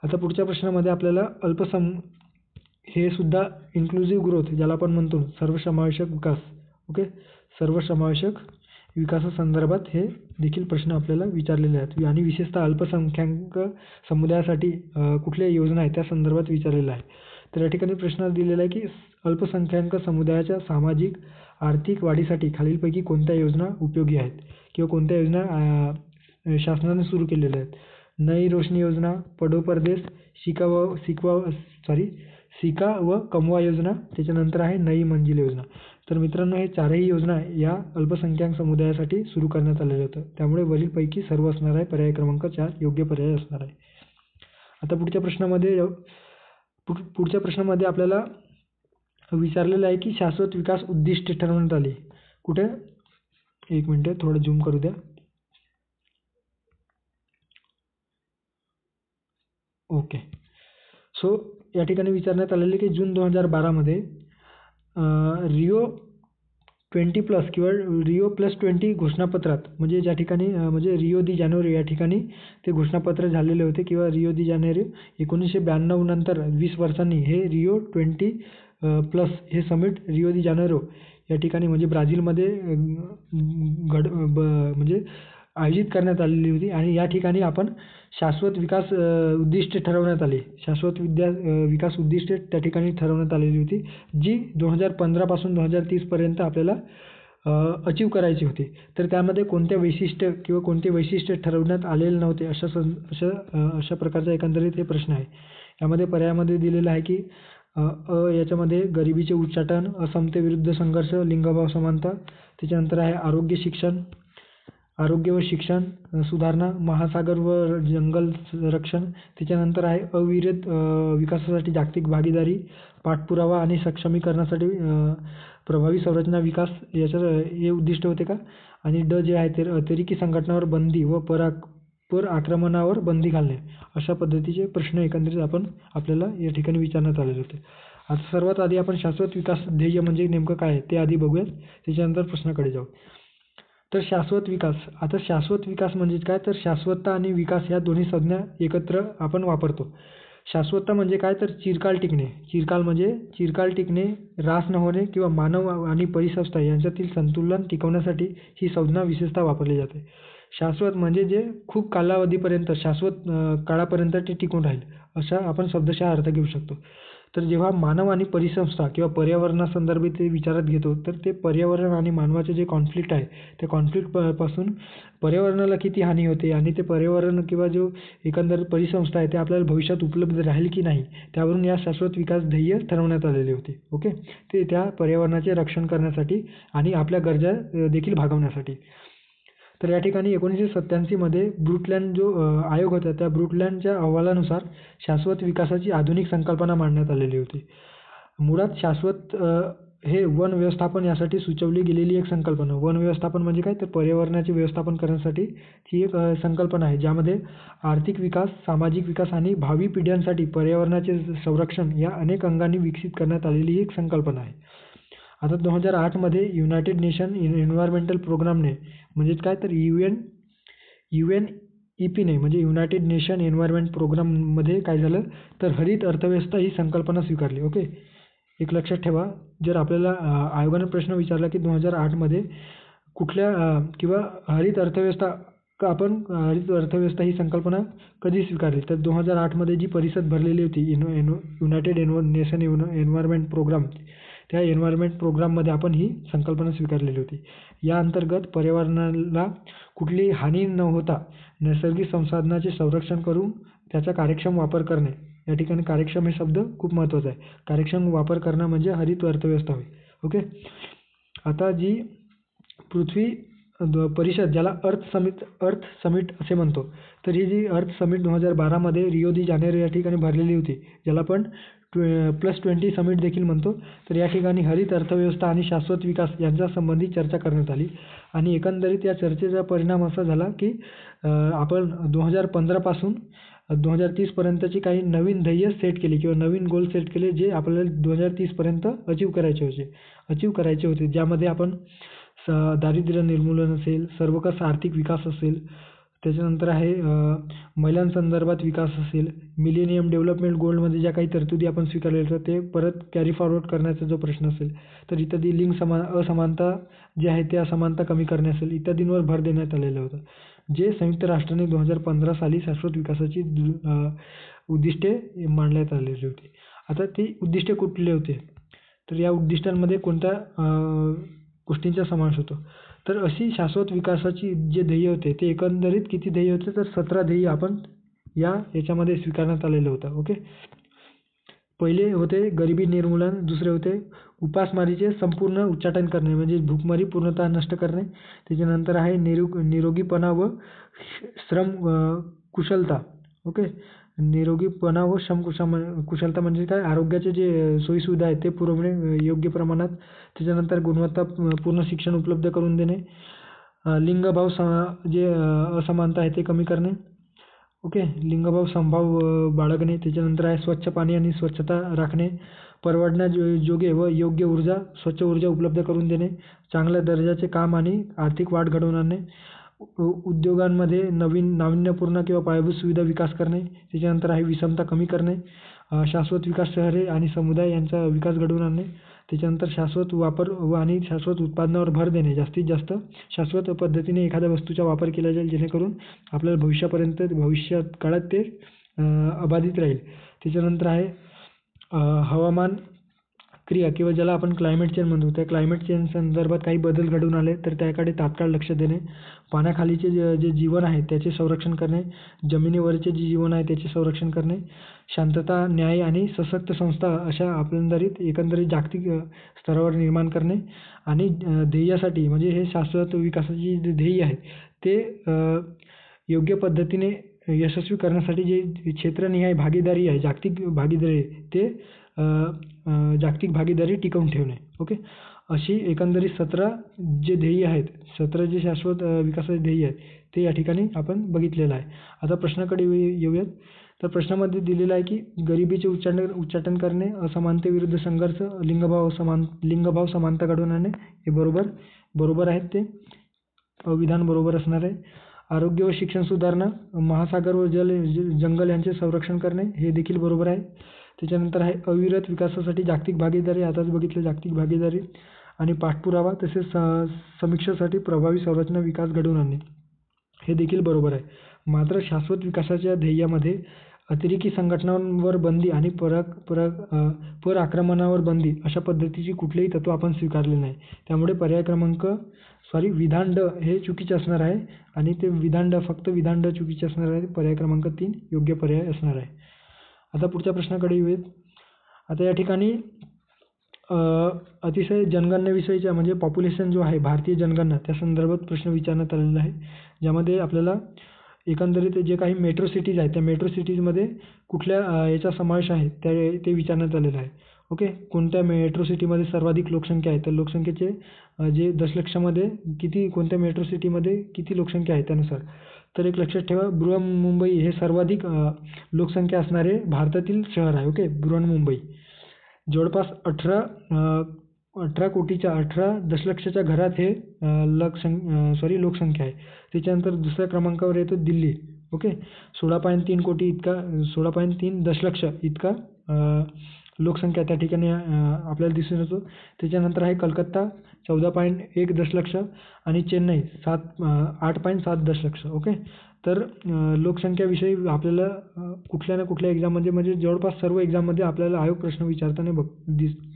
आता पुढच्या प्रश्नामध्ये आपल्याला हे सुद्धा इन्क्लुझिव्ह ग्रोथ ज्याला आपण म्हणतो सर्वसमावेशक विकास. ओके, सर्वसमावेशक विकासासंदर्भात हे देखील प्रश्न आपल्याला विचारलेले आहेत आणि विशेषतः अल्पसंख्याक समुदायासाठी कुठल्या योजना आहेत त्या संदर्भात विचारलेलं आहे. तर या ठिकाणी प्रश्न दिलेला आहे की अल्पसंख्याक समुदायाच्या सामाजिक आर्थिक वाढीसाठी खालीलपैकी कोणत्या योजना उपयोगी आहेत किंवा कोणत्या योजना शासनाने सुरू केलेल्या आहेत. नई रोशनी योजना, पढ़ो परदेस, सिका व कमवा योजना, त्याच्यानंतर आहे नई मंजिल योजना. तर मित्रांनो हे चारही योजना या अल्पसंख्याक समुदायासाठी सुरू करण्यात आलेल्या होत्या. त्यामुळे वरीलपैकी सर्व असणार आहे. पर्याय क्रमांक 4 योग्य पर्याय असणार आहे. आता पुढच्या प्रश्नामध्ये आपल्याला विचारलेलं आहे की शाश्वत विकास उद्दिष्टे ठरवण्यात आली. कुठे, एक मिनिट थोडं झूम करू द्या. ओके, सो या ठिकाणी विचारण्यात आलेले की जून 2012 मध्ये रिओ 20+ किंवा रिओ +20 घोषणापत्रात म्हणजे ज्या ठिकाणी म्हणजे रिओ दी जानेरो या ठिकाणी ते घोषणापत्र झालेले होते किंवा रिओ दी जानेरो 1992 नंतर 20 वर्षांनी हे रिओ 20+ हे समिट रिओ दी जानेरो या ठिकाणी म्हणजे ब्राझीलमध्ये म्हणजे आयोजित करण्यात आलेली होती आणि या ठिकाणी आपण शाश्वत विकास उद्दिष्टे ठरवण्यात आली. शाश्वत विकास उद्दिष्टे त्या ठिकाणी ठरवण्यात आलेली होती जी 2015 पासून 2030 पर्यंत आपल्याला अचीव करायची होती. तर त्यामध्ये कोणत्या वैशिष्ट्य किंवा कोणते वैशिष्ट्य ठरवण्यात आलेले नव्हते अशा प्रकारचा एकंदरीत हे प्रश्न आहे. यामध्ये पर्यायामध्ये दिलेलं आहे की याच्यामध्ये गरिबीचे उच्चाटन, असमतेविरुद्ध संघर्ष, लिंगभाव समानता, त्याच्यानंतर आहे आरोग्य व शिक्षण सुधारणा, महासागर व जंगल रक्षण, त्याच्यानंतर आहे अविरत विकासासाठी जागतिक भागीदारी, पाठपुरावा आणि सक्षमीकरणासाठी प्रभावी संरचना विकास हे उद्दिष्ट होते का. आणि जे आहे ते अतिरेकी संघटनावर बंदी व पर आक्रमणावर बंदी घालणे. अशा पद्धतीचे प्रश्न एकंदरीत आपल्याला या ठिकाणी विचारण्यात आलेले होते. आता सर्वात आधी आपण शाश्वत विकास ध्येय म्हणजे नेमकं काय आहे ते आधी बघूयात, त्याच्यानंतर प्रश्नाकडे जाऊ. तर शाश्वत विकास, आता शाश्वत विकास म्हणजे काय, तर शाश्वतता आणि विकास या दोन्ही संज्ञा एकत्र आपण वापरतो. शाश्वतता म्हणजे काय, तर चिरकाल टिकणे. चिरकाल टिकणे, ऱ्हास न होणे किंवा मानव आणि परिसंस्था यांच्यातील संतुलन टिकवण्यासाठी ही संज्ञा विशेषतः वापरली जाते. शाश्वत म्हणजे जे खूप कालावधीपर्यंत शाश्वत काळापर्यंत ते टिकून राहील असा आपण शब्दशः अर्थ घेऊ शकतो. तर जेव्हा मानव आणि परिसंस्था किंवा पर्यावरणासंदर्भात ते विचारात घेतो तर ते पर्यावरण आणि मानवाचे जे कॉन्फ्लिक्ट आहे त्या कॉन्फ्लिक्ट पासून पर्यावरणाला किती हानी होते आणि ते पर्यावरण किंवा जो एकंदर परिसंस्था आहे ते आपल्याला भविष्यात उपलब्ध राहील की नाही त्यावरून या शाश्वत विकास ध्येय ठरवण्यात आलेले होते. ओके, ते त्या पर्यावरणाचे रक्षण करण्यासाठी आणि आपल्या गरजा देखील भागवण्यासाठी. तर या ठिकाणी 1987 मध्ये ब्रुटलँड जो आयोग होता त्या ब्रुटलँडच्या अहवालानुसार शाश्वत विकासाची आधुनिक संकल्पना मांडण्यात आलेली होती. मुळात शाश्वत हे वन व्यवस्थापन यासाठी सुचवली गेलेली एक संकल्पना. वन व्यवस्थापन म्हणजे काय, तर पर्यावरणाचे व्यवस्थापन करण्यासाठी ही एक संकल्पना आहे ज्यामध्ये आर्थिक विकास, सामाजिक विकास आणि भावी पिढ्यांसाठी पर्यावरणाचे संरक्षण या अनेक अंगांनी विकसित करण्यात आलेली एक संकल्पना आहे. आता 2008 मध्ये युनायटेड नेशन एन्व्हायर्मेंटल प्रोग्रामने म्हणजेच काय, तर UNEPने म्हणजे युनायटेड नेशन एन्व्हायर्मेंट प्रोग्राममध्ये काय झालं, तर हरित अर्थव्यवस्था ही संकल्पना स्वीकारली. ओके, एक लक्षात ठेवा, जर आपल्याला आयोगाने प्रश्न विचारला की 2008मध्ये कुठल्या किंवा हरित अर्थव्यवस्था हरित अर्थव्यवस्था ही संकल्पना कधी स्वीकारली, तर 2008मध्ये जी परिषद भरलेली होती युनायटेड नेशन एन्व्हायरमेंट प्रोग्राम, त्या एन्व्हायरमेंट प्रोग्राममध्ये आपण ही संकल्पना स्वीकारलेली होती. या अंतर्गत पर्यावरणाला कुठलीही हानी न होता नैसर्गिक संसाधनाचे संरक्षण करून त्याचा कार्यक्षम वापर करणे. या ठिकाणी कार्यक्षम हे शब्द खूप महत्त्वाचा आहे. कार्यक्षम वापर करणं म्हणजे हरित अर्थव्यवस्था होय. ओके. आता जी पृथ्वी परिषद, ज्याला अर्थ समिट असे म्हणतो, तर ही जी अर्थ समिट 2012मध्ये रिओ दी जानेरो या ठिकाणी भरलेली होती, ज्याला आपण +20 समिट देखील म्हणतो. तर या ठिकाणी हरित अर्थव्यवस्था आणि शाश्वत विकास यांच्या संबंधी चर्चा करण्यात आली आणि एकंदरीत या चर्चेचा परिणाम असा झाला की आपण 2015 पासून 2030 पर्यंतची काही नवीन ध्येय सेट केली किंवा नवीन गोल सेट केले, जे आपल्याला 2030 पर्यंत अचीव करायचे होते. ज्यामध्ये आपण दारिद्र्य निर्मूलन असेल, सर्वकष आर्थिक विकास असेल, त्याच्यानंतर आहे महिलांसंदर्भात विकास असेल, मिलेनियम डेव्हलपमेंट गोल्डमध्ये ज्या काही तरतुदी आपण स्वीकारलेल्या होत्या ते परत कॅरी फॉरवर्ड करण्याचा जो प्रश्न असेल, तर इत्यादी लिंग असमानता जे आहे ते असमानता कमी करणे असेल, इत्यादींवर भर देण्यात आलेलं होतं, जे संयुक्त राष्ट्राने 2015 साली शाश्वत विकासाची उद्दिष्टे मांडण्यात आलेली होती. आता ती उद्दिष्टे कुठले होते, तर या उद्दिष्टांमध्ये कोणत्या गोष्टींचा समावेश होतो, तर अशी शाश्वत विकासाची जे ध्येय होते ते एकंदरीत किती ध्येय होते, तर 17 ध्येय आपण याच्यामध्ये स्वीकारण्यात आलेलं होतं. ओके. पहिले होते गरिबी निर्मूलन, दुसरे होते उपासमारीचे संपूर्ण उच्चाटन करणे म्हणजे भूकमारी पूर्णतः नष्ट करणे, त्याच्यानंतर आहे निरोगीपणा व श्रम कुशलता. ओके. निरोगीपणा व कुशलता म्हणजे काय, आरोग्याचे जे सोयीसुविधा आहेत ते पुरवणे योग्य प्रमाणात, त्याच्यानंतर गुणवत्तापूर्ण शिक्षण उपलब्ध करून देणे, लिंगभाव जे असमानता आहे ते कमी करणे. ओके. लिंगभाव समभाव बाळगणे, त्याच्यानंतर आहे स्वच्छ पाणी आणि स्वच्छता राखणे, परवडण्याजोगे व योग्य स्वच्छ ऊर्जा उपलब्ध करून देणे, चांगल्या दर्जाचे काम आणि आर्थिक वाढ घडवून आणणे, उद्योगांमध्ये नाविन्यपूर्ण किंवा पायाभूत सुविधा विकास करणे, त्याच्यानंतर आहे विषमता कमी करणे, शाश्वत विकास शहरे आणि समुदाय यांचा विकास घडवून आणणे, त्याच्यानंतर शाश्वत वापर आणि शाश्वत उत्पादनावर भर देणे, जास्तीत जास्त शाश्वत पद्धतीने एखाद्या वस्तूचा वापर केला जाईल जेणेकरून आपल्याला भविष्यात काळात ते अबाधित राहील. त्याच्यानंतर आहे हवामान क्रिया किंवा ज्याला आपण क्लायमेट चेंज म्हणतो, त्या क्लायमेट चेंज संदर्भात काही बदल घडून आले तर त्याकडे तात्काळ लक्ष देणे, पाण्याखालीचे जे जीवन आहे त्याचे संरक्षण करणे, जमिनीवरचे जे जीवन आहे त्याचे संरक्षण करणे, शांतता, न्याय आणि सशक्त संस्था अशा एकंदरीत जागतिक स्तरावर निर्माण करणे आणि ध्येयासाठी म्हणजे हे शाश्वत विकासाची जे ध्येय आहेत ते योग्य पद्धतीने यशस्वी करण्यासाठी जे क्षेत्रनिहाय भागीदारी आहे, जागतिक भागीदारी ते जागतिक भागीदारी टिकवून ठेवणे. ओके. अशी एकंदरीत 17 जे ध्येय आहेत, 17 जे शाश्वत विकासाचे ध्येय आहेत ते या ठिकाणी आपण बघितलेलं आहे. आता प्रश्नाकडे येऊयात. तर प्रश्नामध्ये दिलेलं आहे की गरिबीचे उच्चाटन करणे, असमानतेविरुद्ध संघर्ष, लिंगभाव समानता घडवून आणणे, हे बरोबर आहेत. ते विधान बरोबर असणार आहे. आरोग्य व शिक्षण सुधारणा, महासागर व जंगल यांचे संरक्षण करणे, हे देखील बरोबर आहे. त्याच्यानंतर आहे अविरत विकासासाठी जागतिक भागीदारी, आताच बघितलं जागतिक भागीदारी, आणि पाठपुरावा तसेच समीक्षेसाठी प्रभावी संरचना विकास घडवून आणणे, हे देखील बरोबर आहे. मात्र शाश्वत विकासाच्या ध्येयामध्ये अतिरेकी संघटनांवर बंदी आणि आक्रमणावर बंदी अशा पद्धतीची कुठलेही तत्व आपण स्वीकारले नाही. त्यामुळे विधान ड हे चुकीचे असणार आहे आणि ते फक्त विधान ड चुकीचे असणार आहे. पर्याय क्रमांक 3 योग्य पर्याय असणार आहे. आता पुढच्या प्रश्नाकडे येऊयात. आता या ठिकाणी अतिशय जनगणनेविषयीच्या म्हणजे पॉप्युलेशन जो आहे भारतीय जनगणना त्या संदर्भात प्रश्न विचारण्यात आलेला आहे, ज्यामध्ये आपल्याला एकंदरीत जे काही मेट्रो सिटीज आहेत त्या मेट्रो सिटीजमध्ये कुठल्या याचा समावेश आहे ते विचारण्यात आलेलं आहे. ओके. कोणत्या मेट्रो सिटीमध्ये सर्वाधिक लोकसंख्या आहे, तर लोकसंख्येचे जे दशलक्षामध्ये कोणत्या मेट्रो सिटीमध्ये किती लोकसंख्या आहे त्यानुसार. तर एक लक्षात ठेवा, बृहन्मुंबई हे सर्वाधिक लोकसंख्या असणारे भारतातील शहर आहे. ओके. बृहन्मुंबई जवळपास 18 दशलक्षाच्या घरात हे लोकसंख्या आहे. त्याच्यानंतर दुसऱ्या क्रमांकावर येतो दिल्ली. ओके. 16.3 दशलक्ष इतका लोकसंख्या त्या ठिकाणी आपल्याला दिसून येतो. त्याच्यानंतर आहे कलकत्ता 14.1 दशलक्ष आणि चेन्नई 8.7 दशलक्ष. ओके. तर लोकसंख्याविषयी आपल्याला कुठल्या ना कुठल्या एक्झाममध्ये म्हणजे जवळपास सर्व एक्झाममध्ये आपल्याला आयोग प्रश्न विचारताना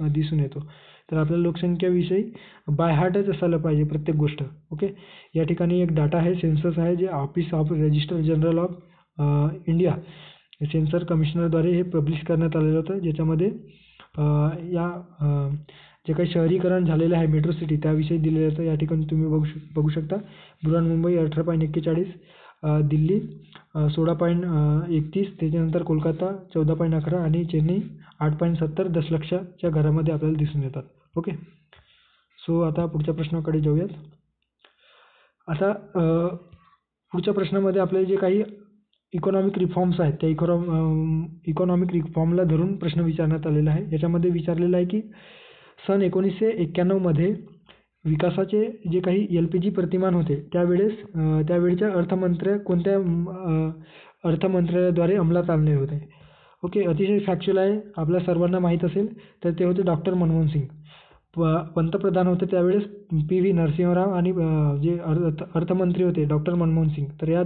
दिसून येतो. तर आपल्याला लोकसंख्याविषयी बाय हार्टच असायला पाहिजे प्रत्येक गोष्ट. ओके. या ठिकाणी एक डाटा आहे, सेन्सस आहे, जे office of registrar general of India census कमिशनरद्वारे हे पब्लिश करण्यात आलेलं होतं, ज्याच्यामध्ये जे काही शहरीकरण झालेलं आहे मेट्रो सिटी त्याविषयी दिलेलं होतं. या ठिकाणी तुम्ही बघू शकता. बृहन्मुंबई 18.41, दिल्ली 16.31, त्याच्यानंतर कोलकाता 14.11 आणि चेन्नई 8.70 दशलक्षच्या घरामध्ये आपल्याला दिसून येतात. ओके. सो आता पुढच्या प्रश्नाकडे जाऊयात. आता पुढच्या प्रश्नामध्ये आपल्याला जे काही इकॉनॉमिक रिफॉर्म्स आहेत त्या इकॉनॉमिक रिफॉर्मला धरून प्रश्न विचारण्यात आलेला आहे. याच्यामध्ये विचारलेलं आहे की सन 1991 विकासाचे जे काही LPG प्रतिमान होते त्यावेळच्या कोणत्या अर्थमंत्र्याद्वारे अंमलात आणले होते. ओके. अतिशय फॅक्च्युअल आहे, आपल्या सर्वांना माहीत असेल. तर ते होते डॉक्टर मनमोहन सिंग. पंतप्रधान होते त्यावेळेस PV नरसिंहराव आणि जे अर्थमंत्री होते डॉक्टर मनमोहन सिंग. तर या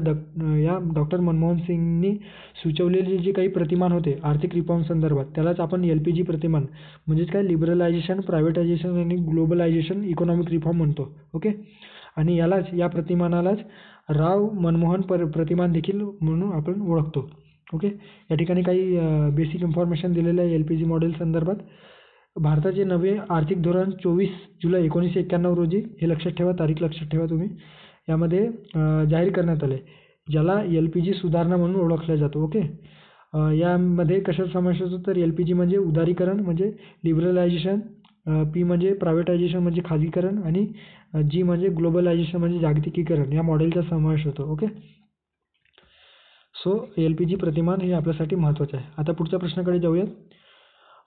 डॉक्टर मनमोहन सिंगनी सुचवलेले जे काही प्रतिमान होते आर्थिक रिफॉर्म संदर्भात त्यालाच आपण LPG प्रतिमान म्हणजेच काय लिबरलायझेशन, प्रायव्हेटायझेशन आणि ग्लोबलायझेशन इकॉनॉमिक रिफॉर्म म्हणतो. ओके. आणि या प्रतिमानालाच राव मनमोहन प्रतिमान देखील म्हणून आपण ओळखतो. ओके. या ठिकाणी काही बेसिक इन्फॉर्मेशन दिलेलं आहे LPG मॉडेल संदर्भात. भारताचे नवे आर्थिक धोरण 24 जुलै 1991 रोजी, हे लक्षात ठेवा, तारीख लक्षात ठेवा तुम्ही, यामध्ये जाहीर करण्यात आले, ज्याला LPG सुधारणा म्हणून ओळखलं जातं. ओके. यामध्ये कशाचा समावेश होतो तर LPG म्हणजे उदारीकरण म्हणजे लिबरलायझेशन, P म्हणजे प्रायव्हेटायझेशन म्हणजे खाजगीकरण आणि G म्हणजे ग्लोबलायझेशन म्हणजे जागतिकीकरण या मॉडेलचा समावेश होतो. ओके. सो LPG प्रतिमान हे आपल्यासाठी महत्त्वाचं आहे. आता पुढच्या प्रश्नाकडे जाऊयात.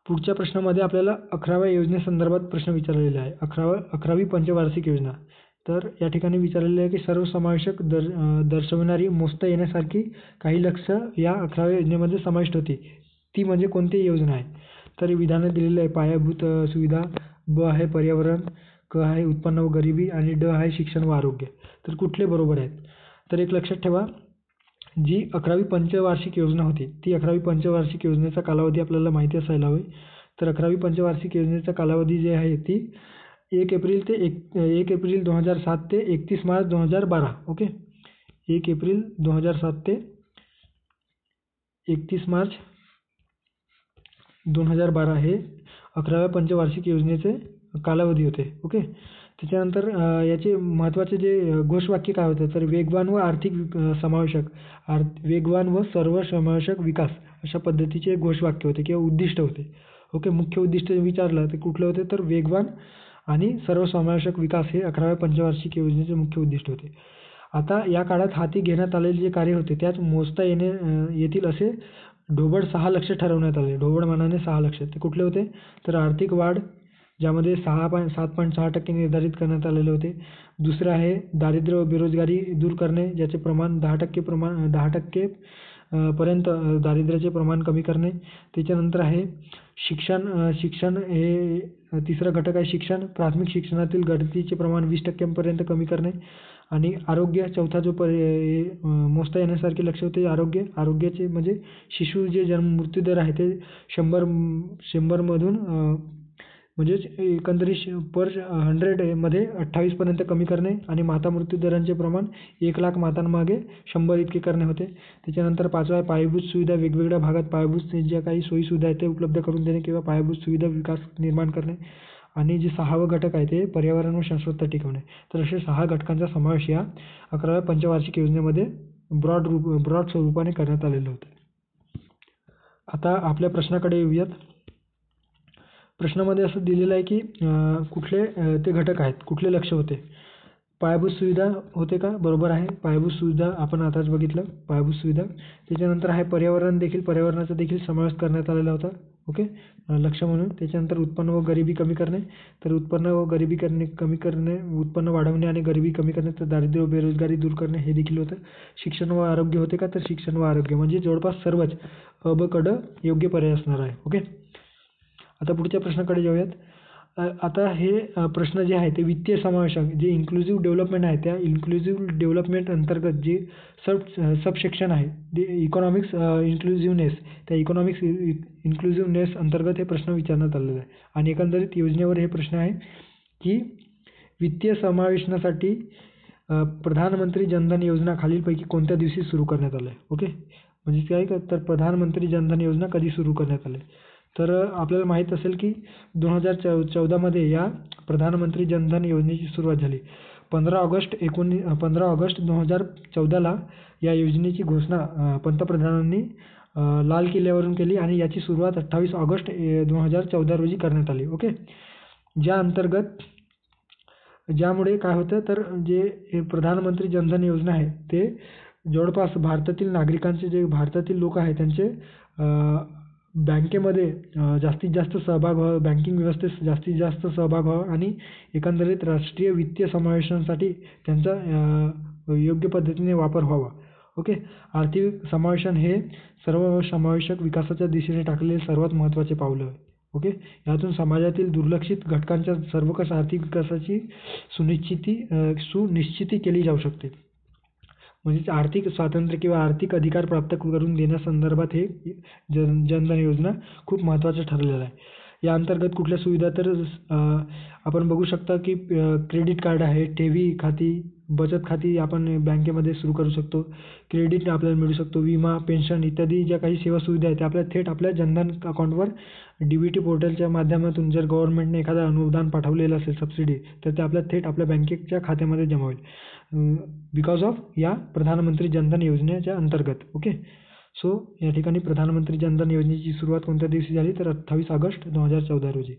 पुढच्या प्रश्नामध्ये आपल्याला 11व्या योजनेसंदर्भात प्रश्न विचारलेला आहे. 11वी पंचवार्षिक योजना. तर या ठिकाणी विचारलेलं आहे की सर्वसमावेशक दर्शविणारी मोजता येण्यासारखी काही लक्ष्य या 11व्या योजनेमध्ये समाविष्ट होती. ती म्हणजे कोणती योजना आहे? तर विधानं दिलेली आहे. पायाभूत सुविधा, ब आहे पर्यावरण, क आहे उत्पन्न व गरिबी आणि ड आहे शिक्षण व आरोग्य. तर कुठले बरोबर आहेत? तर एक लक्षात ठेवा, जी 11वी पंचवार्षिक योजना होती ती 11वी पंचवार्षिक योजनेचा कालावधी आपल्याला माहिती असायला हवी. तर 11वी पंचवार्षिक योजनेचा कालावधी जे आहे ती 1 एप्रिल 2007 ते 31 मार्च 2012. ओके. 1 एप्रिल 2007 ते 31 मार्च 2012 हे 11व्या पंचवार्षिक योजनेचे कालावधी होते. ओके. त्याच्यानंतर याचे महत्त्वाचे जे घोषवाक्य काय होतं तर वेगवान व वेगवान व सर्वसमावेशक विकास अशा पद्धतीचे घोषवाक्य होते किंवा उद्दिष्ट होते. ओके. मुख्य उद्दिष्ट विचारलं तर कुठले होते तर वेगवान आणि सर्वसमावेशक विकास हे 11व्या पंचवार्षिक योजनेचे मुख्य उद्दिष्ट होते. आता या काळात हाती घेण्यात आलेले जे कार्य होते त्यात मोजता येतील असे ढोबळ 6 लक्ष्य ठरवण्यात आले. ढोबळ मानाने 6 लक्ष्य. ते कुठले होते तर आर्थिक वाढ, ज्यामध्ये 7.6% निर्धारित करण्यात आलेले होते. दुसरं आहे दारिद्र्य व बेरोजगारी दूर करणे, ज्याचे प्रमाण 10% पर्यंत दारिद्र्याचे प्रमाण कमी करणे. त्याच्यानंतर आहे शिक्षण हे तिसरा घटक आहे. शिक्षण, प्राथमिक शिक्षणातील गळतीचे प्रमाण 20% पर्यंत कमी करणे. आणि आरोग्य चौथा जो मोजता येण्यासारखे लक्ष्य होते आरोग्याचे म्हणजे शिशु जे मृत्यूदर आहे ते 100 मधून म्हणजेच एकंदरीत पर 100 मध्ये 28 पर्यंत कमी करणे आणि माता मृत्यू दरांचे प्रमाण 1,00,000 मातांमागे 100 इतके करणे होते. त्याच्यानंतर 5वा आहे पायाभूत सुविधा, वेगवेगळ्या भागात पायाभूत ज्या काही सोयी सुविधा आहेत ते उपलब्ध करून देणे किंवा पायाभूत सुविधा विकास निर्माण करणे. आणि जे 6वं घटक आहे ते पर्यावरण व शाश्वतता टिकवणे. तर असे 6 घटकांचा समावेश या 11व्या पंचवार्षिक योजनेमध्ये ब्रॉड स्वरूपाने करण्यात आलेलं होतं. आता आपल्या प्रश्नाकडे येऊयात. प्रश्नामध्ये असं दिलेलं आहे की कुठले ते घटक आहेत, कुठले लक्ष्य होते. पायाभूत सुविधा होते का? बरोबर आहे. पायाभूत सुविधा आपण आताच बघितलं, पायाभूत सुविधा. त्याच्यानंतर आहे पर्यावरणाचा देखील समावेश करण्यात आलेला होता. ओके. लक्ष्य म्हणून. त्याच्यानंतर उत्पन्न व गरिबी कमी करणे. तर उत्पन्न व गरिबी कमी करणे, उत्पन्न वाढवणे आणि गरिबी कमी करणे. तर दारिद्र्य व बेरोजगारी दूर करणे हे देखील होतं. शिक्षण व आरोग्य होते का? तर शिक्षण व आरोग्य म्हणजे जवळपास सर्वच अ ब क ड योग्य पर्याय असणार आहे. ओके. आता पुढच्या प्रश्नाकडे जाऊयात. आता हे प्रश्न जे आहे ते वित्तीय समावेशक जे इन्क्लुझिव्ह डेव्हलपमेंट आहे त्या इन्क्लुझिव्ह डेव्हलपमेंट अंतर्गत जे सबसेक्शन आहे ते इकॉनॉमिक्स इन्क्लुझिव्हनेस त्या इकॉनॉमिक्स इन्क्लुझिव्हनेस अंतर्गत हे प्रश्न विचारण्यात आलेला आहे. आणि एकंदरीत योजनेवर हे प्रश्न आहे की वित्तीय समावेशनासाठी प्रधानमंत्री जनधन योजना खालीलपैकी कोणत्या दिवशी सुरू करण्यात आलं आहे. ओके, म्हणजे काय तर प्रधानमंत्री जनधन योजना कधी सुरू करण्यात आली. तर आपल्याला माहीत असेल की 2014मध्ये या प्रधानमंत्री जनधन योजनेची सुरुवात झाली. 15 ऑगस्ट 2014ला या योजनेची घोषणा पंतप्रधानांनी लाल किल्ल्यावरून केली आणि याची सुरुवात 28 ऑगस्ट 2014 रोजी करण्यात आली. ओके, ज्यामुळे काय होतं तर जे प्रधानमंत्री जनधन योजना आहे ते जवळपास भारतातील नागरिकांचे जे भारतातील लोक आहेत त्यांचे बँकेमध्ये जास्तीत जास्त सहभाग व्हावा, बँकिंग व्यवस्थेत जास्तीत जास्त सहभाग व्हावा आणि एकंदरीत राष्ट्रीय वित्तीय समावेशनासाठी त्यांचा योग्य पद्धतीने वापर व्हावा. ओके, आर्थिक समावेशन हे सर्वसमावेशक विकासाच्या दिशेने टाकलेले सर्वात महत्त्वाचे पाऊल आहे. ओके, यातून समाजातील दुर्लक्षित घटकांच्या सर्वकष आर्थिक विकासाची सुनिश्चिती केली जाऊ शकते. म्हणजे आर्थिक स्वातंत्र्य किंवा आर्थिक अधिकार प्राप्त करून देण्यासंदर्भात हे जनधन योजना खूप महत्त्वाचं ठरलेलं आहे. या अंतर्गत कुठल्या सुविधा तर आपण बघू शकता की क्रेडिट कार्ड आहे, ठेवी खाती, बचत खाती आपण बँकेमध्ये सुरू करू शकतो, क्रेडिट आपल्याला मिळू शकतो, विमा, पेन्शन इत्यादी ज्या काही सेवा सुविधा आहेत त्या आपल्या थेट आपल्या जनधन अकाउंटवर DBT पोर्टलच्या माध्यमातून जर गव्हर्नमेंटने एखादं अनुदान पाठवलेलं असेल सबसिडी तर ते आपल्या थेट आपल्या बँकेच्या खात्यामध्ये जमा होईल बिकॉज ऑफ या प्रधानमंत्री जनधन योजनेच्या अंतर्गत. ओके, सो या ठिकाणी प्रधानमंत्री जनधन योजनेची सुरुवात कोणत्या दिवशी झाली तर 28 ऑगस्ट 2014 रोजी.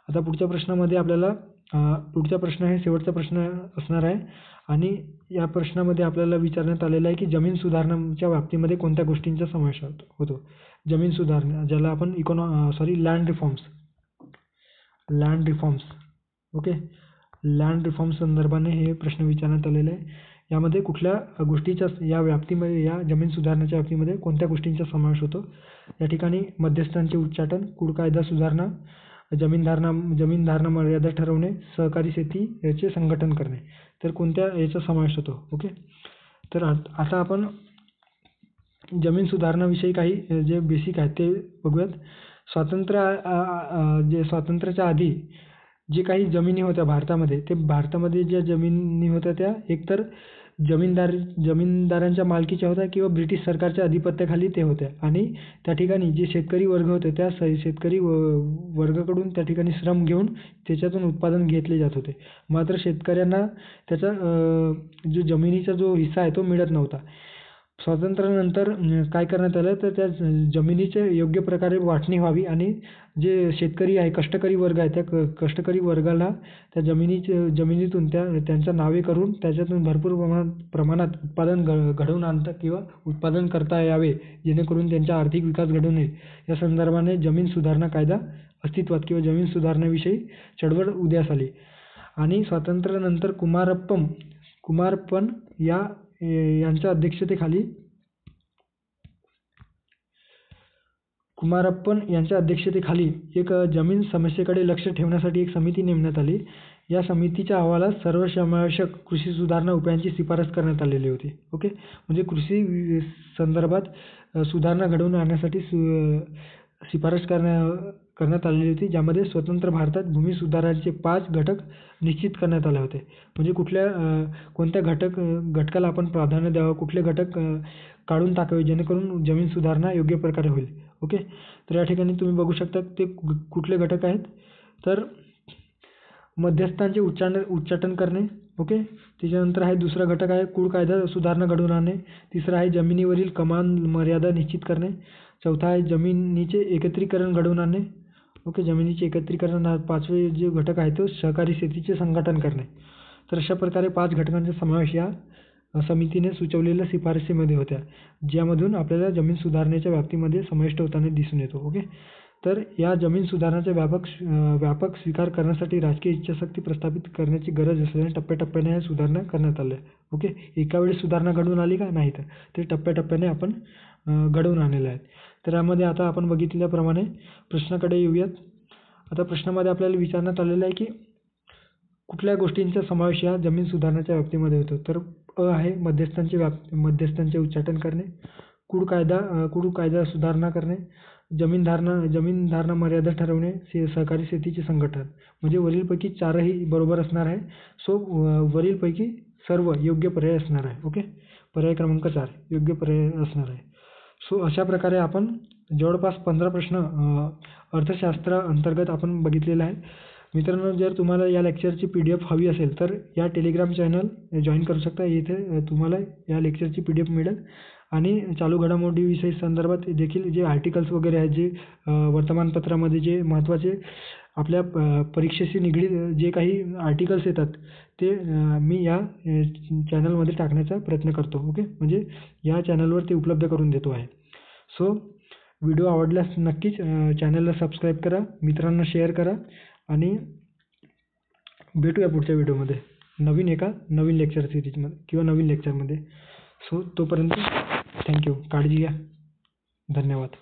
आता पुढच्या प्रश्नामध्ये आपल्याला पुढचा प्रश्न हे शेवटचा प्रश्न असणार आहे आणि या प्रश्नामध्ये आपल्याला विचारण्यात आलेलं आहे की जमीन सुधारणाच्या व्याप्तीमध्ये कोणत्या गोष्टींचा समावेश होतो. जमीन सुधारणा ज्याला आपण land reforms. Okay, land reforms संदर्भाने हे प्रश्न विचारण्यात आलेले आहे. यामध्ये कुठल्या गोष्टीच्या या व्याप्तीमध्ये या जमीन सुधारणाच्या व्याप्तीमध्ये कोणत्या गोष्टींचा समावेश होतो. या ठिकाणी मध्यस्थांचे उच्चाटन, कूड कायदा सुधारणा, जमीन धारणा मर्यादा ठरवणे, सहकारी शेती याचे संघटन करणे. तर कोणत्या याचा समावेश होतो. ओके, तर आता आपण जमीन सुधारणाविषयी काही जे बेसिक आहेत ते बघूयात. स्वातंत्र्याच्या आधी जे काही जमिनी होत्या भारतामध्ये ज्या जमिनी होत्या त्या एकतर जमीनदारांच्या मालकीच्या होत्या किंवा ब्रिटिश सरकारच्या अधिपत्याखाली ते होत्या आणि त्या ठिकाणी जे शेतकरी वर्ग होते त्या शेतकरी वर्गाकडून त्या ठिकाणी श्रम घेऊन त्याच्यातून उत्पादन घेतले जात होते. मात्र शेतकऱ्यांना त्याचा जो जमिनीचा जो हिस्सा आहे तो मिळत नव्हता. स्वातंत्र्यानंतर काय करण्यात आलं तर त्या जमिनीची योग्य प्रकारे वाटणी व्हावी आणि जे शेतकरी आहे कष्टकरी वर्ग आहे त्या कष्टकरी वर्गाला त्या जमिनीतून त्यांच्या नावे करून त्याच्यातून भरपूर प्रमाणात उत्पादन घडवून आणता किंवा उत्पादन करता यावे जेणेकरून त्यांचा आर्थिक विकास घडून येईल या संदर्भाने जमीन सुधारणा कायदा अस्तित्वात किंवा जमीन सुधारणेविषयी चळवळ उदयास आली. आणि स्वातंत्र्यानंतर कुमारप्पन यांच्या अध्यक्षतेखाली एक जमीन समस्येकडे लक्ष ठेवण्यासाठी एक समिती नेमण्यात आली. या समितीच्या अहवालात सर्वसमावेशक कृषी सुधारणा उपायांची शिफारस करण्यात आलेली होती. ओके, म्हणजे कृषी संदर्भात सुधारणा घडवून आणण्यासाठी शिफारस करण्यात आलेली होती ज्यामध्ये स्वतंत्र भारतात भूमी सुधाराचे 5 घटक निश्चित करण्यात आले होते. म्हणजे कोणत्या घटकाला आपण प्राधान्य द्यावं, कुठले घटक काढून टाकावे जेणेकरून जमीन सुधारणा योग्य प्रकारे होईल. ओके, तर या ठिकाणी तुम्ही बघू शकता ते कुठले घटक आहेत तर मध्यस्थांचे उच्चाटन करणे. ओके, त्याच्यानंतर आहे दुसरा घटक आहे कूड कायदा सुधारणा घडवून आणणे. तिसरा आहे जमिनीवरील कमाल मर्यादा निश्चित करणे. चौथा आहे जमिनीचे एकत्रीकरण घडवून आणणे. ओके, जमिनीचे एकत्रीकरण. पाचवे जे घटक आहे तो सहकारी शेतीचे संघटन करणे. तर अशा प्रकारे 5 घटकांचा समावेश या समितीने सुचवलेल्या शिफारसीमध्ये होत्या ज्यामधून आपल्याला जमीन सुधारणेच्या व्याप्तीमध्ये समाविष्ट होताना दिसून येतो. ओके, तर या जमीन सुधारणाचा व्यापक स्वीकार करण्यासाठी राजकीय इच्छाशक्ती प्रस्थापित करण्याची गरज असल्याने टप्प्याटप्प्याने या सुधारणा करण्यात आल्या. ओके, एका वेळेस सुधारणा घडवून आली का नाही तर ते टप्प्याटप्प्याने आपण घडवून आणलेले आहेत. तर यामध्ये आता आपण बघितल्याप्रमाणे प्रश्नाकडे येऊयात. आता प्रश्नामध्ये आपल्याला विचारण्यात आलेलं आहे की कुठल्या गोष्टींचा समावेश या जमीन सुधारणाच्या व्याप्तीमध्ये होतो. तर अ आहे मध्यस्थांचे उच्चाटन करणे, कुड कायदा सुधारणा करणे, जमीन धारणा मर्यादा ठरवणे, सहकारी शेतीचे संघटन. म्हणजे वरीलपैकी 4ही बरोबर असणार आहे. सो वरीलपैकी सर्व योग्य पर्याय असणार आहे. ओके, पर्याय क्रमांक 4 योग्य पर्याय असणार आहे. सो अशा प्रकारे आपण जवळपास 15 प्रश्न अर्थशास्त्र अंतर्गत आपण बघितलेला आहे. मित्रांनो, जर तुम्हाला या लेक्चरची PDF हवी असेल तर या टेलिग्राम चॅनल जॉईन करू शकता. इथे तुम्हाला या लेक्चरची PDF मिळेल आणि चालू घडामोडीविषयी संदर्भात देखील जे आर्टिकल्स वगैरे आहेत, जे वर्तमानपत्रामध्ये जे महत्त्वाचे आपल्या परीक्षेशी निगडीत जे काही आर्टिकल्स येतात ते मी या चॅनलमध्ये टाकण्याचा प्रयत्न करतो. ओके, म्हणजे या चॅनलवर ते उपलब्ध करून देतो आहे. सो व्हिडिओ आवडल्यास नक्कीच चॅनलला सबस्क्राईब करा, मित्रांना शेअर करा आणि भेटूया पुढच्या व्हिडिओमध्ये नवीन लेक्चर सिरीजमध्ये किंवा नवीन लेक्चरमध्ये. सो तोपर्यंत थँक्यू. काळजी घ्या. धन्यवाद.